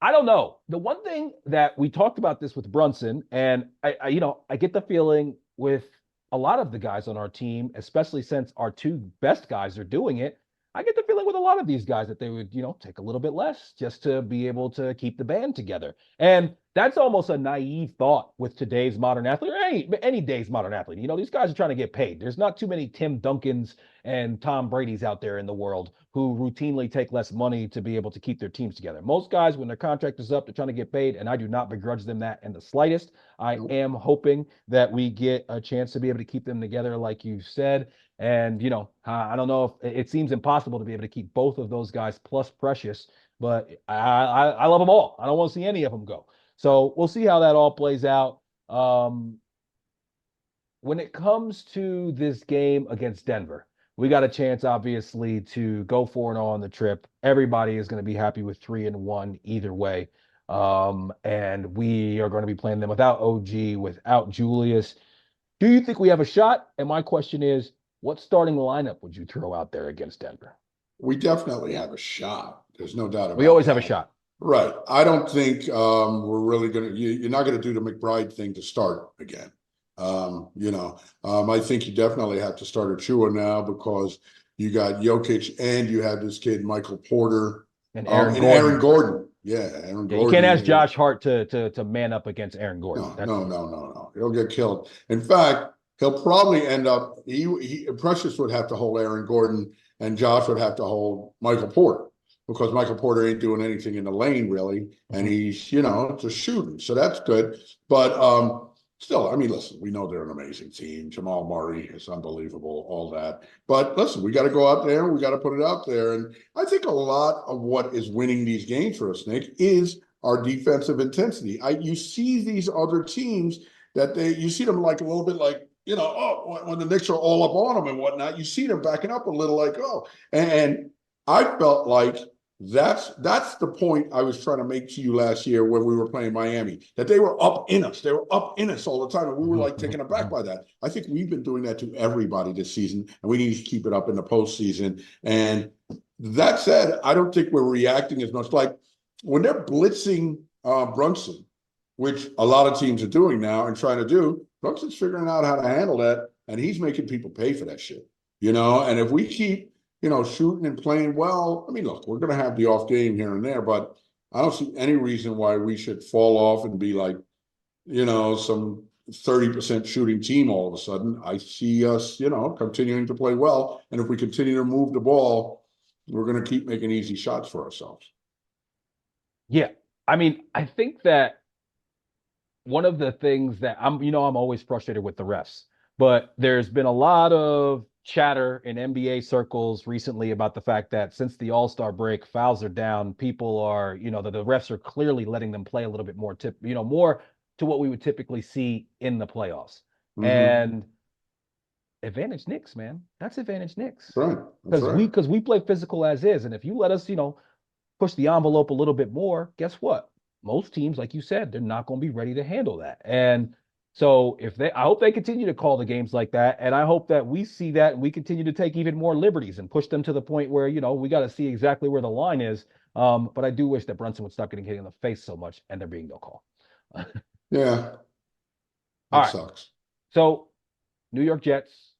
I don't know. The one thing that we talked about this with Brunson, and I get the feeling with a lot of the guys on our team, especially since our two best guys are doing it. I get the feeling with a lot of these guys that they would, take a little bit less just to be able to keep the band together. And that's almost a naive thought with today's modern athlete, or any day's modern athlete. These guys are trying to get paid. There's not too many Tim Duncans and Tom Brady's out there in the world who routinely take less money to be able to keep their teams together. Most guys, when their contract is up, they're trying to get paid, and I do not begrudge them that in the slightest. I am hoping that we get a chance to be able to keep them together, like you said. And, I don't know if it seems impossible to be able to keep both of those guys plus Precious, but I love them all. I don't want to see any of them go. So we'll see how that all plays out. When it comes to this game against Denver, we got a chance, obviously, to go 4-0 on the trip. Everybody is going to be happy with 3-1 either way. And we are going to be playing them without OG, without Julius. Do you think we have a shot? And my question is, what starting lineup would you throw out there against Denver? We definitely have a shot. There's no doubt We about always have a that. shot. Right. I don't think we're really going to, you're not going to do the McBride thing to start again. I think you definitely have to start Achua now because you got Jokic and you have this kid, Michael Porter, And and Aaron Gordon. Yeah, Aaron Yeah, you can't ask Gordon. Josh Hart to man up against Aaron Gordon. No. He'll get killed. In fact, he'll probably end up. Precious would have to hold Aaron Gordon, and Josh would have to hold Michael Porter because Michael Porter ain't doing anything in the lane really, and he's just shooting. So that's good. But still, I mean, listen, we know they're an amazing team. Jamal Murray is unbelievable, all that. But listen, we got to go out there and we got to put it out there. And I think a lot of what is winning these games for us, Nick, is our defensive intensity. You see these other teams that you see them like a little bit like, when the Knicks are all up on them and whatnot, you see them backing up a little like, oh, and I felt like that's the point I was trying to make to you last year when we were playing Miami, that they were up in us. They were up in us all the time. And we were like taken aback by that. I think we've been doing that to everybody this season, and we need to keep it up in the postseason. And that said, I don't think we're reacting as much. Like when they're blitzing Brunson, which a lot of teams are doing now and trying to do, Brunson's figuring out how to handle that, and he's making people pay for that shit. And if we keep shooting and playing well, I mean, look, we're going to have the off game here and there, but I don't see any reason why we should fall off and be like, some 30% shooting team all of a sudden. I see us, continuing to play well. And if we continue to move the ball, we're going to keep making easy shots for ourselves. Yeah. I mean, I think that one of the things that I'm always frustrated with the refs, but there's been a lot of chatter in NBA circles recently about the fact that since the All-Star break, fouls are down. People are, the refs are clearly letting them play a little bit more more to what we would typically see in the playoffs. And advantage Knicks, man. That's advantage Knicks. Right. Because we play physical as is. And if you let us, push the envelope a little bit more, guess what? Most teams, like you said, they're not going to be ready to handle that. And so I hope they continue to call the games like that. And I hope that we see that and we continue to take even more liberties and push them to the point where, we got to see exactly where the line is. But I do wish that Brunson would stop getting hit in the face so much and there being no call. Yeah. All right. Sucks. So New York Jets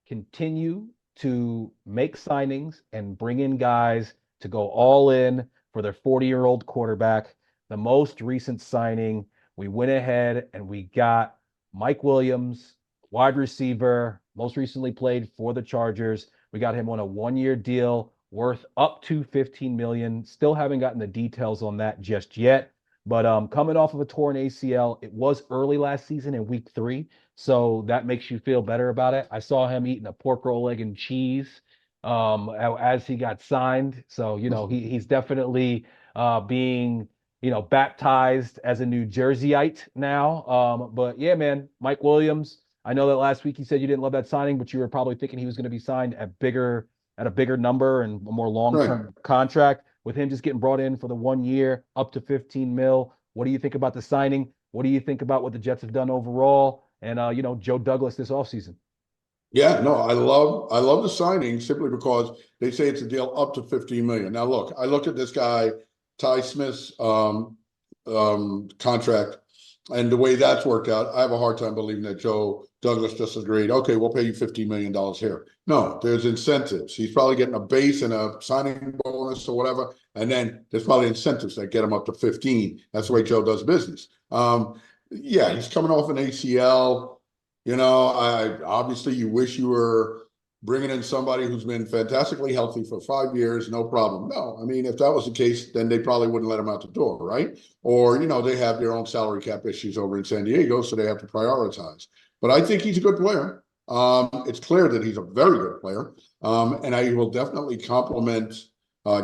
continue to make signings and bring in guys to go all in for their 40-year-old quarterback. The most recent signing, we went ahead and we got Mike Williams, wide receiver, most recently played for the Chargers. We got him on a 1-year deal worth up to 15 million. Still haven't gotten the details on that just yet. But coming off of a torn ACL, it was early last season in week 3, so that makes you feel better about it. I saw him eating a pork roll, egg, and cheese as he got signed. So he's definitely being baptized as a New Jerseyite now. But yeah, man, Mike Williams. I know that last week you said you didn't love that signing, but you were probably thinking he was going to be signed at a bigger number and a more Right. long-term contract. With him just getting brought in for the 1 year, up to 15 mil. What do you think about the signing? What do you think about what the Jets have done overall? And Joe Douglas this offseason. Yeah, no, I love the signing simply because they say it's a deal up to 15 million. Now look, I look at this guy, Ty Smith's contract, and the way that's worked out, I have a hard time believing that Joe Douglas just agreed, okay, we'll pay you $15 million here. No, there's incentives. He's probably getting a base and a signing bonus or whatever, and then there's probably incentives that get him up to 15. That's the way Joe does business. Yeah, he's coming off an ACL. I obviously you wish you were bringing in somebody who's been fantastically healthy for 5 years, no problem. No, I mean, if that was the case, then they probably wouldn't let him out the door, right? Or, they have their own salary cap issues over in San Diego, so they have to prioritize. But I think he's a good player. It's clear that he's a very good player. And I will definitely compliment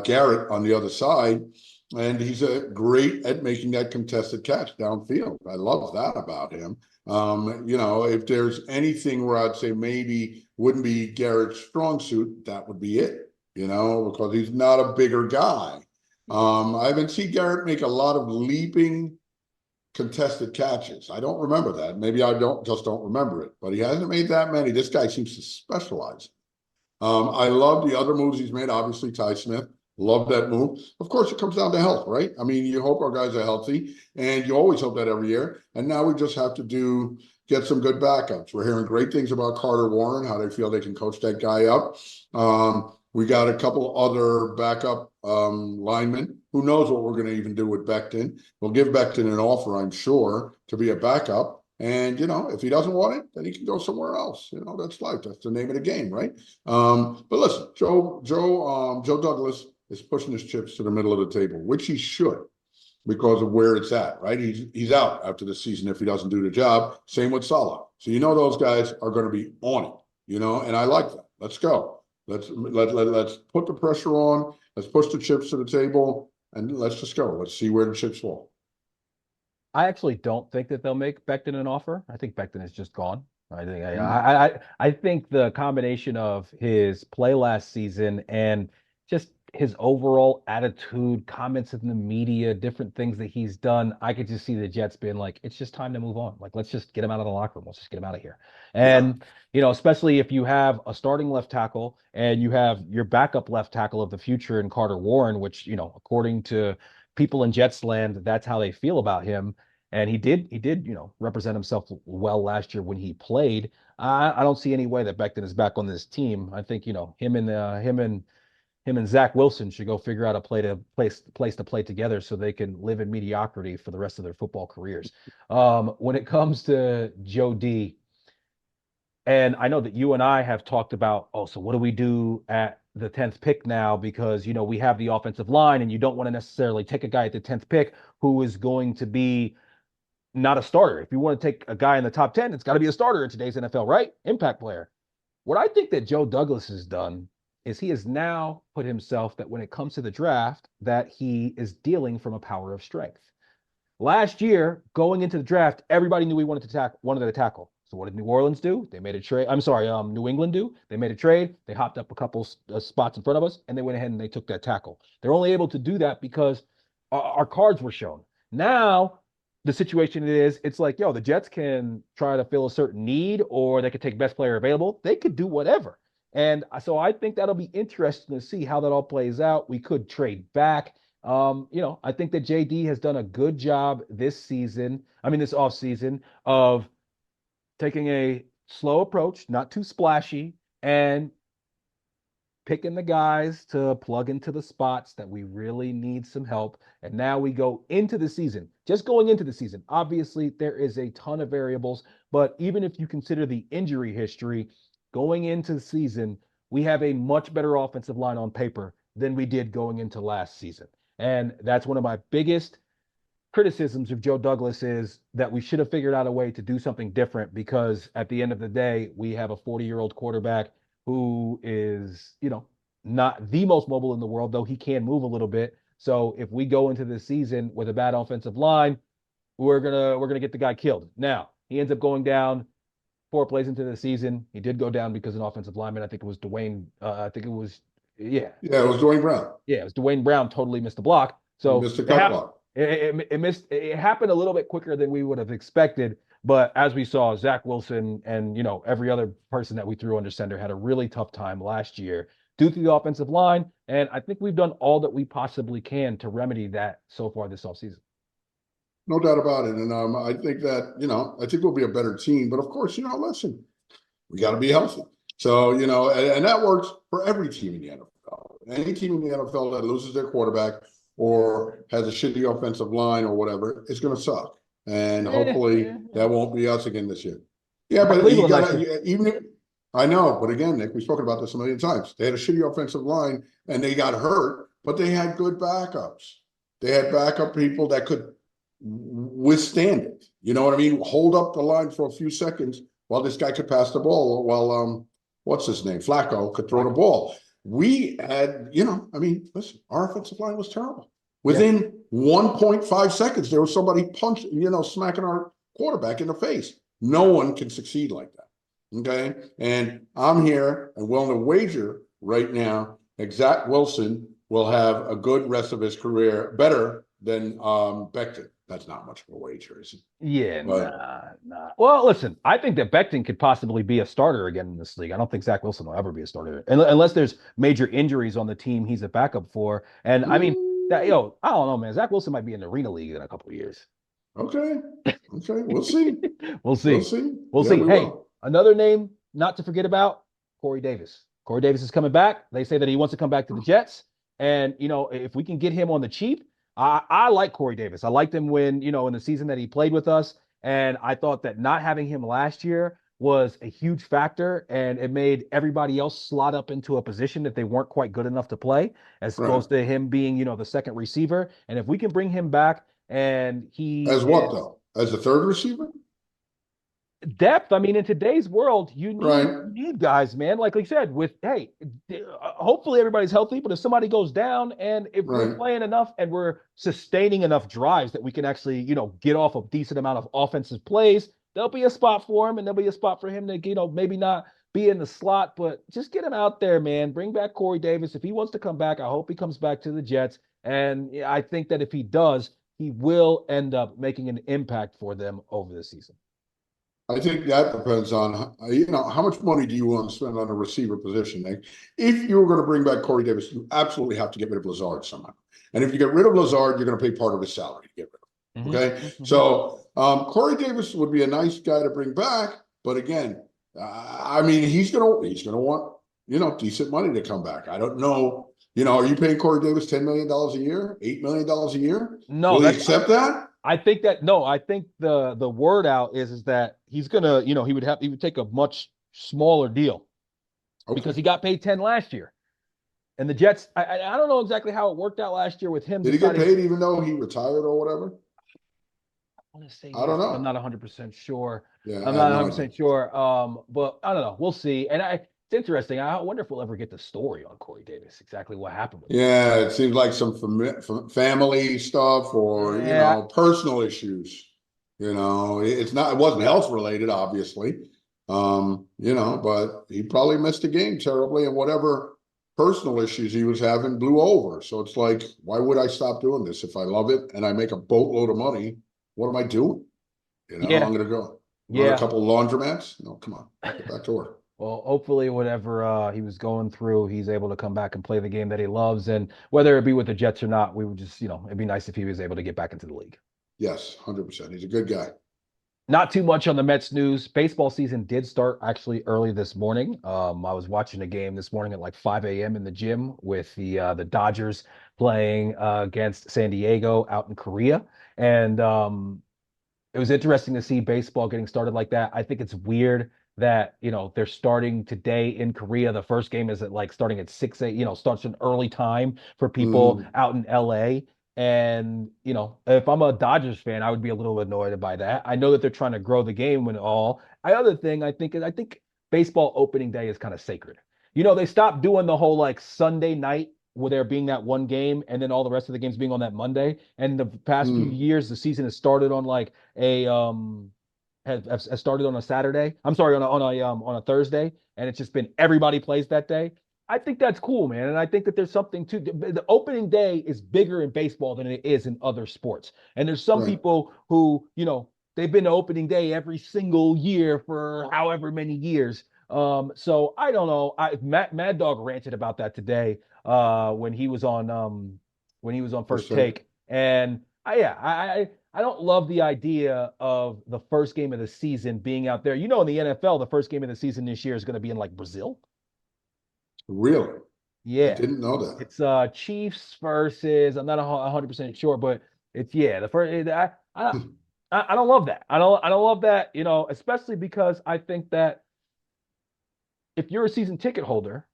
Garrett on the other side. And he's great at making that contested catch downfield. I love that about him. If there's anything where I'd say maybe wouldn't be Garrett's strong suit, that would be it, because he's not a bigger guy. I haven't seen Garrett make a lot of leaping contested catches. I don't remember that. Maybe I don't remember it, but he hasn't made that many. This guy seems to specialize. I love the other moves he's made. Obviously, Ty Smith, love that move. Of course, it comes down to health, right? I mean, you hope our guys are healthy, and you always hope that every year. And now we just have to get some good backups. We're hearing great things about Carter Warren, how they feel they can coach that guy up. We got a couple other backup linemen. Who knows what we're going to even do with Becton? We'll give Becton an offer, I'm sure, to be a backup. And if he doesn't want it, then he can go somewhere else. That's life. That's the name of the game, right? But listen, Joe Douglas is pushing his chips to the middle of the table, which he should, because of where it's at, right? He's out after the season if he doesn't do the job. Same with Salah. So those guys are going to be on it, and I like that. Let's go. Let's put the pressure on. Let's push the chips to the table, and let's just go. Let's see where the chips fall. I actually don't think that they'll make Becton an offer. I think Becton is just gone. I think Mm-hmm. I think the combination of his play last season and just his overall attitude, comments in the media, different things that he's done, I could just see the Jets being like, it's just time to move on. Like, let's just get him out of the locker room. Let's just get him out of here. Yeah. And especially if you have a starting left tackle and you have your backup left tackle of the future in Carter Warren, which according to people in Jets land, that's how they feel about him. And he did, represent himself well last year when he played. I don't see any way that Becton is back on this team. I think, him and Zach Wilson should go figure out a place to play together so they can live in mediocrity for the rest of their football careers. When it comes to Joe D, and I know that you and I have talked about, oh, so what do we do at the 10th pick now? Because, we have the offensive line and you don't want to necessarily take a guy at the 10th pick who is going to be not a starter. If you want to take a guy in the top 10, it's got to be a starter in today's NFL, right? Impact player. What I think that Joe Douglas has done is he has now put himself that when it comes to the draft, that he is dealing from a power of strength. Last year, going into the draft, everybody knew he wanted to tackle. So what did New Orleans do? They made a trade. I'm sorry, New England do. They made a trade. They hopped up a couple spots in front of us, and they went ahead and they took that tackle. They're only able to do that because our cards were shown. Now the situation is, it's like, the Jets can try to fill a certain need, or they could take best player available. They could do whatever. And so I think that'll be interesting to see how that all plays out. We could trade back. I think that JD has done a good job this offseason, of taking a slow approach, not too splashy, and picking the guys to plug into the spots that we really need some help. And now we go into the season, just going into the season. Obviously, there is a ton of variables, but even if you consider the injury history going into the season, we have a much better offensive line on paper than we did going into last season. And that's one of my biggest criticisms of Joe Douglas is that we should have figured out a way to do something different because at the end of the day, we have a 40-year-old quarterback who is, not the most mobile in the world, though he can move a little bit. So if we go into the season with a bad offensive line, we're gonna get the guy killed. Now, he ends up going down 4 plays into the season. He did go down because an offensive lineman, I think it was Dwayne, I think it was, yeah, Yeah, it was Dwayne Brown. yeah, it was Dwayne Brown totally missed the block. He So missed a it cut happened. block. It missed. It happened a little bit quicker than we would have expected. But as we saw, Zach Wilson and every other person that we threw under center had a really tough time last year due to the offensive line. And I think we've done all that we possibly can to remedy that so far this offseason. No doubt about it. And I think that, I think we'll be a better team. But of course, listen, we got to be healthy. So, and that works for every team in the NFL. Any team in the NFL that loses their quarterback or has a shitty offensive line or whatever, it's going to suck. And hopefully that won't be us again this year. Yeah, Not but you Cleveland got last year. to, even if, I know, but again, Nick, we've spoken about this a million times. They had a shitty offensive line and they got hurt, but they had good backups. They had backup people that could withstand it. You know what I mean? Hold up the line for a few seconds while this guy could pass the ball, while what's his name? Flacco could throw the ball. We had, listen, our offensive line was terrible. Within 1.5 seconds, there was somebody smacking our quarterback in the face. No one can succeed like that. Okay. And I'm here and willing to wager right now, Zach Wilson will have a good rest of his career, better than Becton. That's not much of a wager, is it? Yeah, But nah. Well, listen, I think that Becton could possibly be a starter again in this league. I don't think Zach Wilson will ever be a starter unless there's major injuries on the team he's a backup for. And I mean, I don't know, man. Zach Wilson might be in the Arena League in a couple of years. okay. We'll see. We'll We'll see. see. We'll Yeah, see. we Hey, will. another name not to forget about, Corey Davis. Corey Davis is coming back. They say that he wants to come back to the Jets. And, if we can get him on the cheap, I like Corey Davis. I liked him when, in the season that he played with us. And I thought that not having him last year was a huge factor. And it made everybody else slot up into a position that they weren't quite good enough to play, as Right. opposed to him being, the second receiver. And if we can bring him back and he As what is though? As a third receiver? depth. I mean, in today's world, you need Right. you need guys, man. Like I said, with hey, hopefully everybody's healthy. But if somebody goes down, and if we're Right. playing enough and we're sustaining enough drives that we can actually, get off a decent amount of offensive plays, there'll be a spot for him, and there'll be a spot for him to, maybe not be in the slot, but just get him out there, man. Bring back Corey Davis if he wants to come back. I hope he comes back to the Jets, and yeah, I think that if he does, he will end up making an impact for them over the season. I think that depends on how much money do you want to spend on a receiver position, Nick? If you were going to bring back Corey Davis, you absolutely have to get rid of Lazard somehow. And if you get rid of Lazard, you're going to pay part of his salary to get rid of him. Okay. So Corey Davis would be a nice guy to bring back, but again, I mean, he's gonna want decent money to come back. I don't know. Are you paying Corey Davis $10 million a year, $8 million a year? No, Will he that's accept that? I think that no, I think the word out is that he's gonna, he would take a much smaller deal because Okay. he got paid 10 last year. And the Jets, I don't know exactly how it worked out last year with him Did he get deciding. paid even though he retired or whatever? I want to say I yes, don't but I'm know. not 100% sure. Yeah, I'm I have not no idea. 100% sure. But I don't know. We'll see. And it's interesting. I wonder if we'll ever get the story on Corey Davis, exactly what happened with him. Yeah, it seems like some family stuff or Yeah, personal issues. It wasn't health related, obviously. But he probably missed a game terribly, and whatever personal issues he was having blew over. So it's like, why would I stop doing this if I love it and I make a boatload of money? What am I doing? yeah, I'm gonna go run a yeah. couple of laundromats. No, come on, get back to work. Well, hopefully, whatever he was going through, he's able to come back and play the game that he loves. And whether it be with the Jets or not, we would just, it'd be nice if he was able to get back into the league. Yes, 100%. He's a good guy. Not too much on the Mets news. Baseball season did start actually early this morning. I was watching a game this morning at like 5 a.m. in the gym with the Dodgers playing against San Diego out in Korea, and it was interesting to see baseball getting started like that. I think it's weird that, they're starting today in Korea. The first game is at like starting at 6 a, starts an early time for people Mm, out in LA. And, if I'm a Dodgers fan, I would be a little annoyed by that. I know that they're trying to grow the game and all. Other thing I think is I think baseball opening day is kind of sacred. They stopped doing the whole like Sunday night with there being that one game and then all the rest of the games being on that Monday. And the past few mm, years, the season has started on like a has started on a Saturday. I'm sorry, on a Thursday, and it's just been everybody plays that day. I think that's cool, man, and I think that there's something to the opening day is bigger in baseball than it is in other sports. And there's some right. people who, they've been to opening day every single year for however many years. So I don't know. Mad Dog ranted about that today when he was on First First take. Take, and yeah, I don't love the idea of the first game of the season being out there. In the NFL, the first game of the season this year is going to be in like Brazil. Really? I Yeah. didn't know that. It's Chiefs versus I'm not 100% sure, but it's yeah, the first I don't love that. I don't love that, especially because I think that if you're a season ticket holder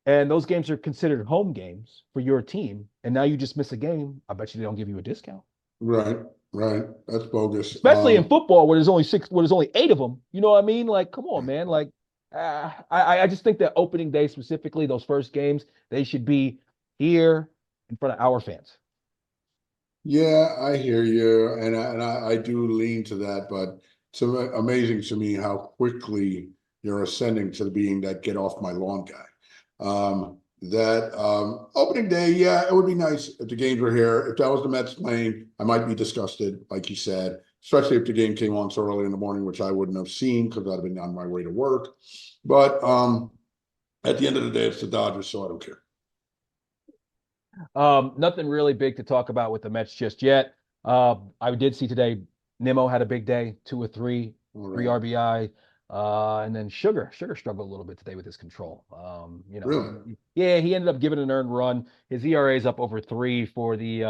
and those games are considered home games for your team and now you just miss a game, I bet you they don't give you a discount. Right, right. That's bogus. Especially in football where there's only eight of them. You know what I mean? Like, come on, man. Like, I just think that opening day specifically, those first games, they should be here in front of our fans. Yeah, I hear you, and I do lean to that, but it's amazing to me how quickly you're ascending to being that get off my lawn guy. That opening day, yeah, it would be nice if the games were here. If that was the Mets playing, I might be disgusted, like you said, especially if the game came on so early in the morning, which I wouldn't have seen because I'd have been on my way to work. But at the end of the day, it's the Dodgers, so I don't care. Nothing really big to talk about with the Mets just yet. I did see today Nimmo had a big day, two or three, All three right, RBI. And then Sugar struggled a little bit today with his control. really? Yeah, he ended up giving an earned run. His ERA is up over three for the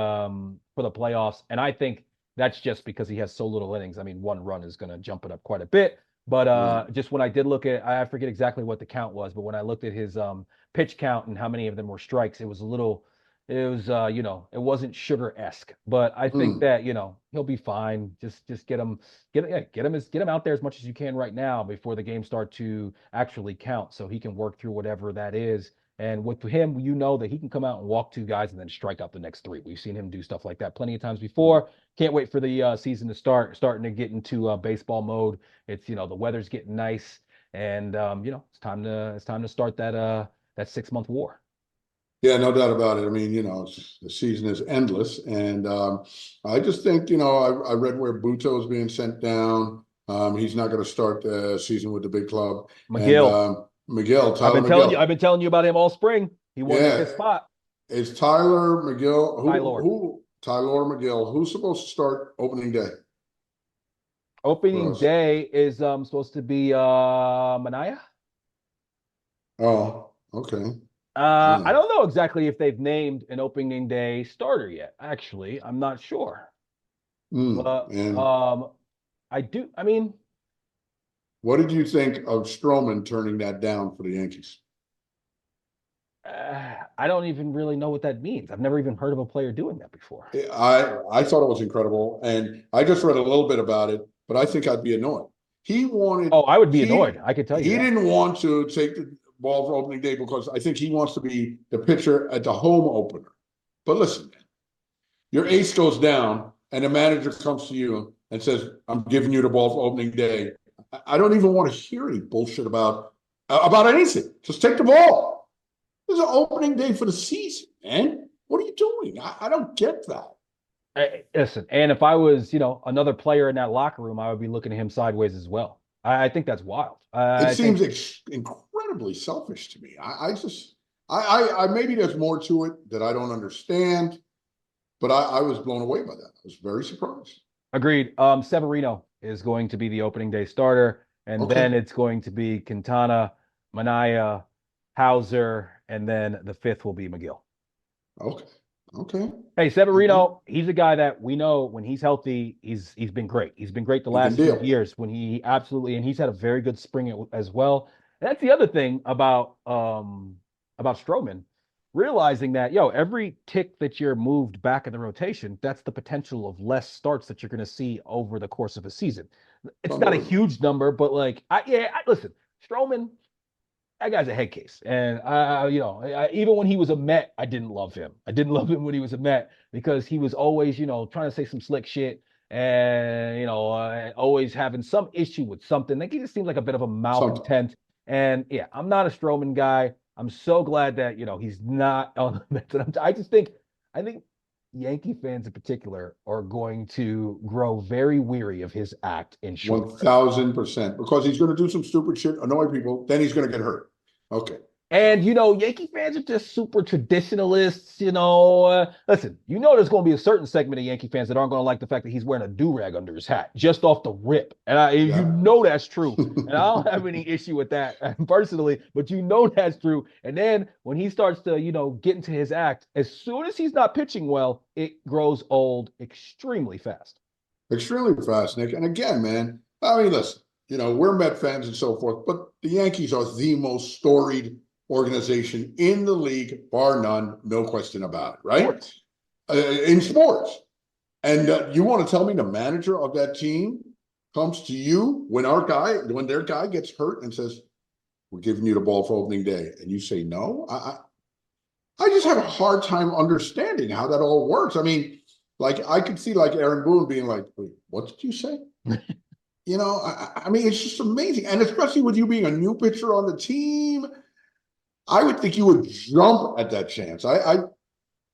playoffs, and I think that's just because he has so little innings. I mean, one run is going to jump it up quite a bit. But Right. just when I did look at, I forget exactly what the count was, but when I looked at his pitch count and how many of them were strikes, it was a little it was it wasn't sugar-esque, but I think Hmm. that, he'll be fine. Just get him out there as much as you can right now before the games start to actually count so he can work through whatever that is. And with him, you know that he can come out and walk two guys and then strike out the next three. We've seen him do stuff like that plenty of times before. Can't wait for the season to start, starting to get into baseball mode. It's, the weather's getting nice, and it's time to start that 6 month war. Yeah, no doubt about it. I mean, the season is endless, and I just think, I read where Buto is being sent down. He's not going to start the season with the big club, and McGill. Tyler McGill. I've been telling you about him all spring. He wanted Yeah, his spot. it's Tyler McGill. Tyler. Who Tyler McGill? Who's supposed to start opening day for Opening us? day is supposed to be Mania. Oh, okay. I Hmm. don't know exactly if they've named an opening day starter yet. Actually, I'm not sure. Hmm. But And I do. I mean, what did you think of Stroman turning that down for the Yankees? I don't even really know what that means. I've never even heard of a player doing that before. I thought it was incredible, and I just read a little bit about it, but I think I'd be annoyed. He wanted Oh, I would be he annoyed. I could tell you he that. didn't want to take the ball for opening day because I think he wants to be the pitcher at the home opener. But listen, your ace goes down, and the manager comes to you and says, "I'm giving you the ball for opening day." I don't even want to hear any bullshit about anything. Just take the ball. This is an opening day for the season, man. What are you doing? I don't get that. Listen, and if I was, another player in that locker room, I would be looking at him sideways as well. I think that's wild. It I seems think incredibly selfish to me. I just, maybe there's more to it that I don't understand, but I was blown away by that. I was very surprised. agreed. Severino. is going to be the opening day starter, and Okay. then it's going to be Quintana, Manaya, Hauser, and then the fifth will be McGill. Okay. Okay. Hey, Okay. Severino, he's a guy that we know when he's healthy, he's been great. He's been great the He can last few deal. years when he absolutely, and he's had a very good spring as well. And that's the other thing about Stroman, realizing that every tick that you're moved back in the rotation, that's the potential of less starts that you're going to see over the course of a season. It's It's not a unbelievable. huge number, but like listen, Stroman, that guy's a head case. And even when he was a Met, I didn't love him. I didn't love him when he was a Met because he was always, trying to say some slick shit and, always having some issue with something. Like he just seemed like a bit of a Something. malcontent. And yeah, I'm not a Stroman guy. I'm so glad that, he's not on the Mets. And I think Yankee fans in particular are going to grow very weary of his act in short order. 1000%. Because he's going to do some stupid shit, annoy people, then he's going to get hurt. Okay. And Yankee fans are just super traditionalists. Listen, there's going to be a certain segment of Yankee fans that aren't going to like the fact that he's wearing a do rag under his hat just off the rip, and Yeah. that's true. And I don't have any issue with that personally, but that's true. And then when he starts to get into his act, as soon as he's not pitching well, it grows old extremely fast. Extremely fast, Nick. And again, man, I mean, listen, we're Met fans and so forth, but the Yankees are the most storied organization in the league, bar none, no question about it, right? Sports. In sports. And you want to tell me the manager of that team comes to you when their guy gets hurt and says, "We're giving you the ball for opening day," and you say no? I just have a hard time understanding how that all works. I mean, like I could see like Aaron Boone being like, "Wait, what did you say?" I mean, it's just amazing, and especially with you being a new pitcher on the team, I would think you would jump at that chance. I'm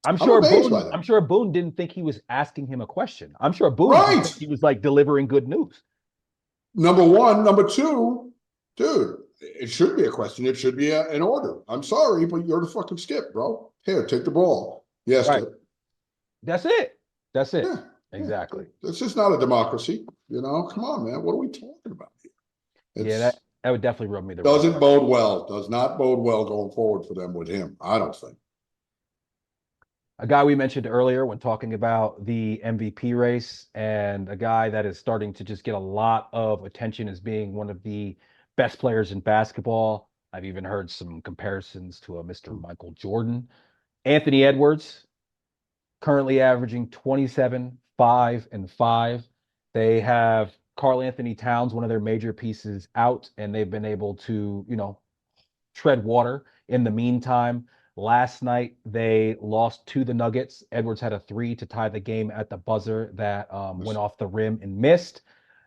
amazed by I'm that. sure Boone didn't think he was asking him a question. I'm sure Boone just Right. thought he was like delivering good news. Number one. Number two, dude, it should be a question. It should be an order. I'm sorry, but you're the fucking skip, bro. Here, take the ball. Yes, Right. skip. That's it. That's it. Yeah, yeah. Exactly. This is not a democracy. Come on, man. What are we talking about here? Yeah, It's that would definitely rub me the wrong doesn't way. bode well. Does not bode well going forward for them with him. I don't think. A guy we mentioned earlier when talking about the MVP race, and a guy that is starting to just get a lot of attention as being one of the best players in basketball. I've even heard some comparisons to a Mr. Michael Jordan. Anthony Edwards, currently averaging 27, 5, and 5. They have Carl Anthony Towns, one of their major pieces, out, and they've been able to, tread water. In the meantime, last night they lost to the Nuggets. Edwards had a three to tie the game at the buzzer that went off the rim and missed.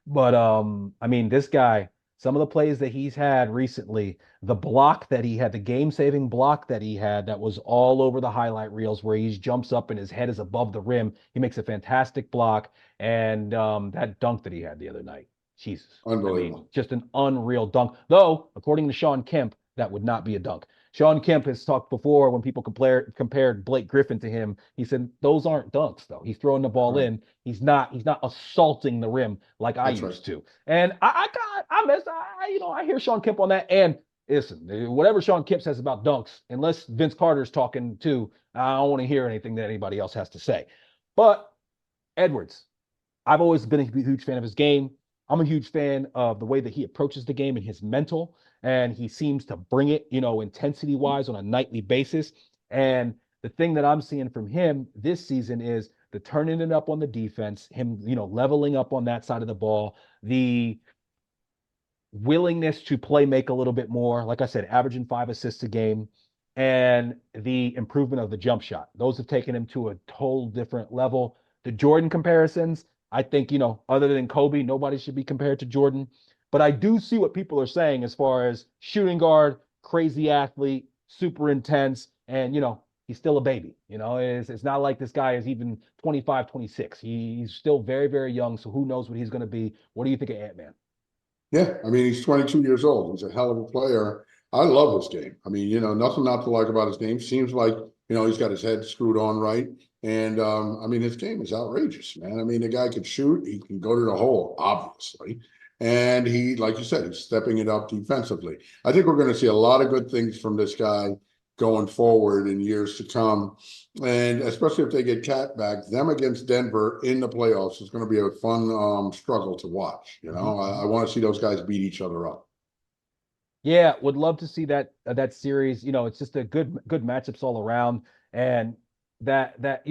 But I mean, this guy, some of the plays that he's had recently, the block that he had, the game-saving block that he had, that was all over the highlight reels, where he jumps up and his head is above the rim. He makes a fantastic block, and that dunk that he had the other night, Jesus, I mean, Unbelievable. just an unreal dunk. Though, according to Sean Kemp, that would not be a dunk. Sean Kemp has talked before when people compared Blake Griffin to him. He said those aren't dunks though. He's throwing the ball Right. in. He's not assaulting the rim like I That's right. used to. And I hear Sean Kemp on that. And listen, whatever Sean Kemp says about dunks, unless Vince Carter's talking too, I don't want to hear anything that anybody else has to say. But Edwards, I've always been a huge fan of his game. I'm a huge fan of the way that he approaches the game and his mental, and he seems to bring it, intensity wise on a nightly basis. And the thing that I'm seeing from him this season is the turning it up on the defense, him, leveling up on that side of the ball, the willingness to play make a little bit more. Like I said, averaging 5 assists a game, and the improvement of the jump shot. Those have taken him to a total different level. The Jordan comparisons, I think, other than Kobe, nobody should be compared to Jordan. But I do see what people are saying as far as shooting guard, crazy athlete, super intense, and he's still a baby. It's not like this guy is even 25, 26. He's still very, very young. So who knows what he's going to be? What do you think of Ant-Man? Yeah, I mean, he's 22 years old. He's a hell of a player. I love his game. I mean, nothing not to like about his game. Seems like, he's got his head screwed on right. And I mean, his game is outrageous, man. I mean, the guy could shoot, he can go to the hole, obviously. And he, like you said, he's stepping it up defensively. I think we're going to see a lot of good things from this guy going forward in years to come. And especially if they get Cat back, them against Denver in the playoffs is going to be a fun struggle to watch. You Mhm, know, I mhm. want to see those guys beat each other up. Yeah, would love to see that series. It's just a good matchups all around, and that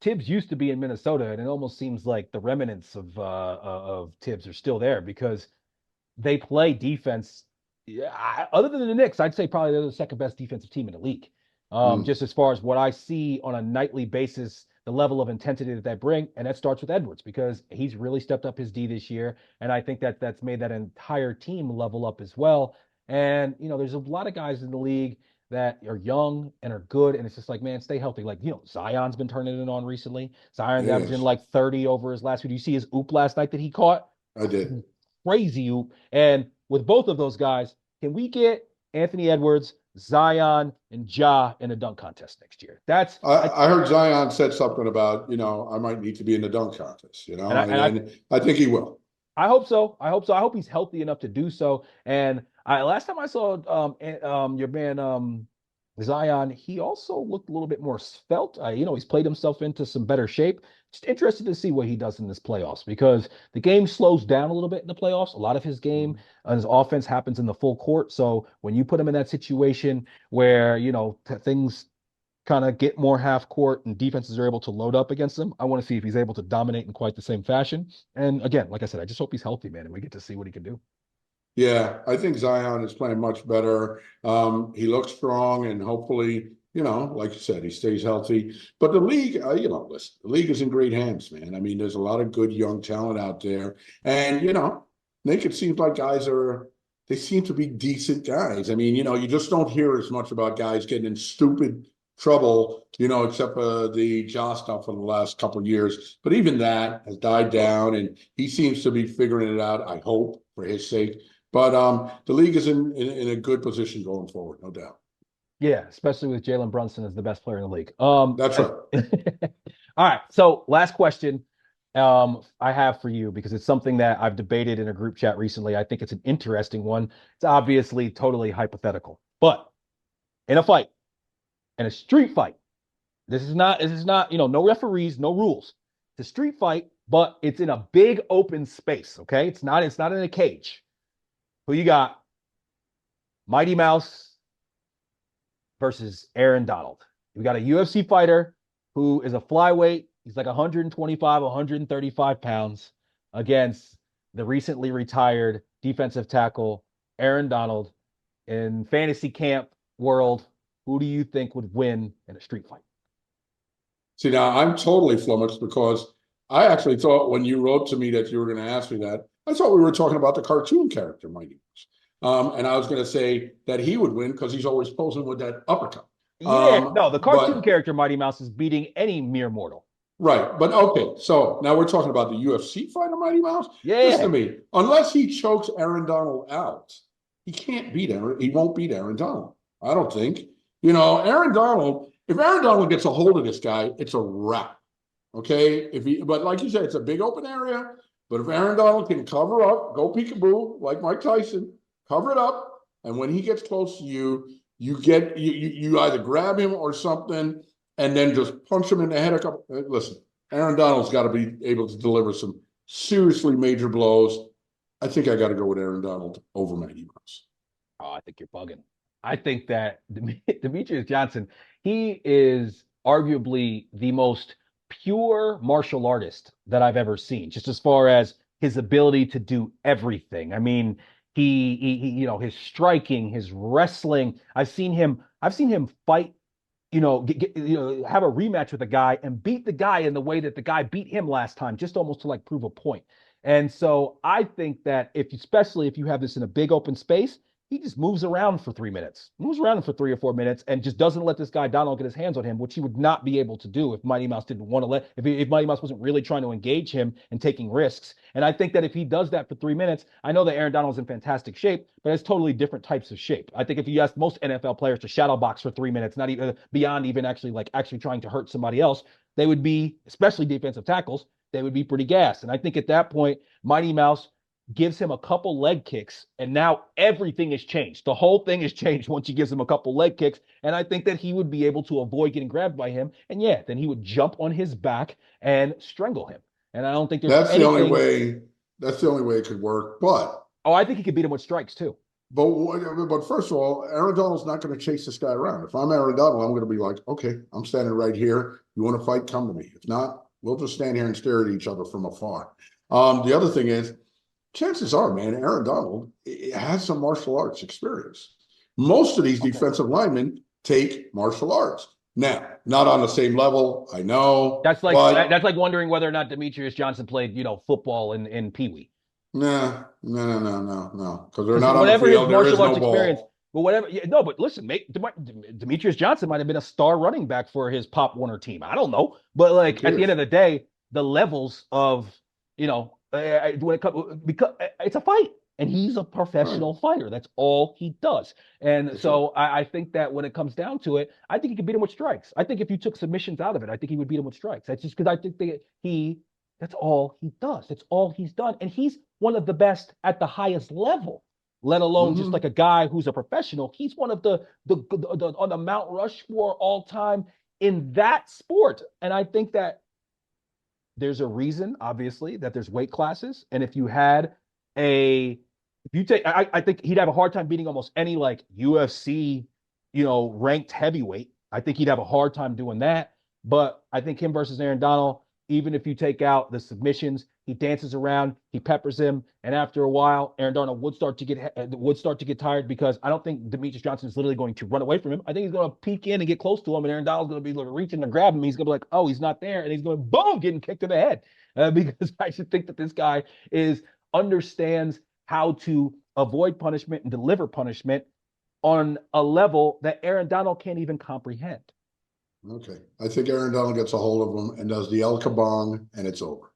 Tibbs used to be in Minnesota, and it almost seems like the remnants of Tibbs are still there because they play defense. Yeah, other than the Knicks, I'd say probably they're the second best defensive team in the league. Mm, Just as far as what I see on a nightly basis, the level of intensity that they bring, and that starts with Edwards because he's really stepped up his D this year, and I think that's made that entire team level up as well. And there's a lot of guys in the league that are young and are good, and it's just like, man, stay healthy. Like Zion's been turning it on recently. Zion's averaging yes, like 30 over his last few. Do you see his oop last night that he caught? I did. Crazy oop. And with both of those guys, can we get Anthony Edwards, Zion, and Ja in a dunk contest next year? That's I I heard Zion said something about, I might need to be in the dunk contest, and I and I and I think he will. I hope so. I hope so. I hope he's healthy enough to do so. And last time I saw your man Zion, he also looked a little bit more svelte. He's played himself into some better shape. Just interested to see what he does in this playoffs because the game slows down a little bit in the playoffs. A lot of his game and his offense happens in the full court. So when you put him in that situation where things kind of get more half court and defenses are able to load up against him. I want to see if he's able to dominate in quite the same fashion. And again, like I said, I just hope he's healthy, man, and we get to see what he can do. Yeah, I think Zion is playing much better. He looks strong, and hopefully, like you said, he stays healthy. But the league, listen, the league is in great hands, man. I mean, there's a lot of good young talent out there, and Nick, it seems like they seem to be decent guys. I mean, you just don't hear as much about guys getting in stupid trouble, except the jaw stuff for the last couple of years. But even that has died down, and he seems to be figuring it out. I hope for his sake. But the league is in a good position going forward, no doubt. Yeah, especially with Jalen Brunson as the best player in the league. That's right. All right. So last question I have for you because it's something that I've debated in a group chat recently. I think it's an interesting one. It's obviously totally hypothetical, but in a fight, in a street fight, this is not, no referees, no rules. It's a street fight, but it's in a big open space. Okay. It's not in a cage. Who you got? Mighty Mouse versus Aaron Donald. We got a UFC fighter who is a flyweight. He's like 125, 135 pounds against the recently retired defensive tackle Aaron Donald. In fantasy camp world, who do you think would win in a street fight? See, now I'm totally flummoxed because I actually thought when you wrote to me that you were going to ask me that, I thought we were talking about the cartoon character, Mighty Mouse. And I was going to say that he would win because he's always posing with that uppercut. Yeah, no, the cartoon But character Mighty Mouse is beating any mere mortal. Right. But okay. So now we're talking about the UFC fighter, Mighty Mouse. Listen to Yeah. me. Unless he chokes Aaron Donald out, he can't beat Aaron. He won't beat Aaron Donald. I don't think. Aaron Donald, if Aaron Donald gets a hold of this guy, it's a wrap. Okay. But like you said, it's a big open area. But if Aaron Donald can cover up, go peekaboo, like Mike Tyson, cover it up. And when he gets close to you, you either grab him or something and then just punch him in the head a couple. Listen, Aaron Donald's got to be able to deliver some seriously major blows. I think I got to go with Aaron Donald over Mighty Mouse. Oh, I think you're bugging. I think that Demetrius Johnson, he is arguably the most pure martial artist that I've ever seen, just as far as his ability to do everything. I mean, his striking, his wrestling. I've seen him fight, have a rematch with a guy and beat the guy in the way that the guy beat him last time, just almost to like prove a point. And so I think that especially if you have this in a big open space, he just moves around for 3 minutes, moves around for 3 or 4 minutes, and just doesn't let this guy Donald get his hands on him, which he would not be able to do if Mighty Mouse didn't want to let, if Mighty Mouse wasn't really trying to engage him and taking risks. And I think that if he does that for 3 minutes, I know that Aaron Donald's in fantastic shape, but it's totally different types of shape. I think if you ask most NFL players to shadow box for 3 minutes, not even beyond even actually trying to hurt somebody else, they would be, especially defensive tackles, they would be pretty gassed. And I think at that point, Mighty Mouse gives him a couple leg kicks, and now everything has changed. The whole thing has changed once he gives him a couple leg kicks, and I think that he would be able to avoid getting grabbed by him, and yeah, then he would jump on his back and strangle him. And I don't think there's That's the only anything. way. That's the only way it could work. But Oh, I think he could beat him with strikes too. but first of all, Aaron Donald's not going to chase this guy around. If I'm Aaron Donald, I'm going to be like, okay, I'm standing right here. You want to fight? Come to me. If not, we'll just stand here and stare at each other from afar. The other thing is, chances are, man, Aaron Donald has some martial arts experience. Most of these defensive linemen take martial arts. Now, not on the same level, I know. That's like but that's like wondering whether or not Demetrius Johnson played, football in Pee Wee. nah, no. Because they're Because not on the whatever his field. There is martial no arts experience, ball. but whatever, yeah, no, but listen, Demetrius Johnson might have been a star running back for his Pop Warner team. I don't know, but Who like at the end cares? of the day, the levels of when it comes, because it's a fight, and he's a Right. professional fighter. That's all he does. And That's right. so I think that when it comes down to it, I think he could beat him with strikes. I think if you took submissions out of it, I think he would beat him with strikes. That's just because I think that that's all he does. That's all he's done. And he's one of the best at the highest level, let alone just like Mm-hmm. a guy who's a professional. He's one of the on the Mount Rushmore all time in that sport. And I think that there's a reason, obviously, that there's weight classes. And if you had if you take, I think he'd have a hard time beating almost any like UFC, ranked heavyweight. I think he'd have a hard time doing that. But I think him versus Aaron Donald, even if you take out the submissions, he dances around, he peppers him, and after a while, Aaron Donald would start to get tired because I don't think Demetrius Johnson is literally going to run away from him. I think he's going to peek in and get close to him, and Aaron Donald's going to be like reaching to grab him. He's going to be like, oh, he's not there, and he's going to boom, getting kicked in the head because I should think that this guy is understands how to avoid punishment and deliver punishment on a level that Aaron Donald can't even comprehend. Okay. I think Aaron Donald gets a hold of him and does the El Kabong, and it's over.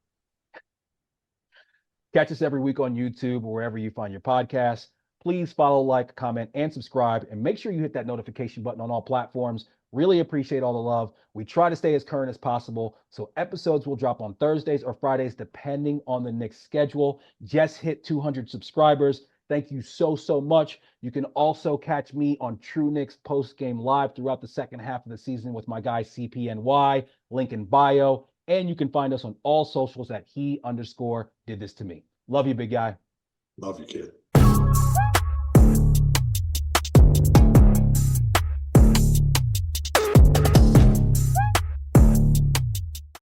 Catch us every week on YouTube or wherever you find your podcasts. Please follow, like, comment, and subscribe, and make sure you hit that notification button on all platforms. Really appreciate all the love. We try to stay as current as possible, so episodes will drop on Thursdays or Fridays, depending on the Knicks schedule. Just hit 200 subscribers. Thank you so, so much. You can also catch me on True Knicks post-game live throughout the second half of the season with my guy CPNY, link in bio. And you can find us on all socials at he_did this to me. Love you, big guy. Love you, kid.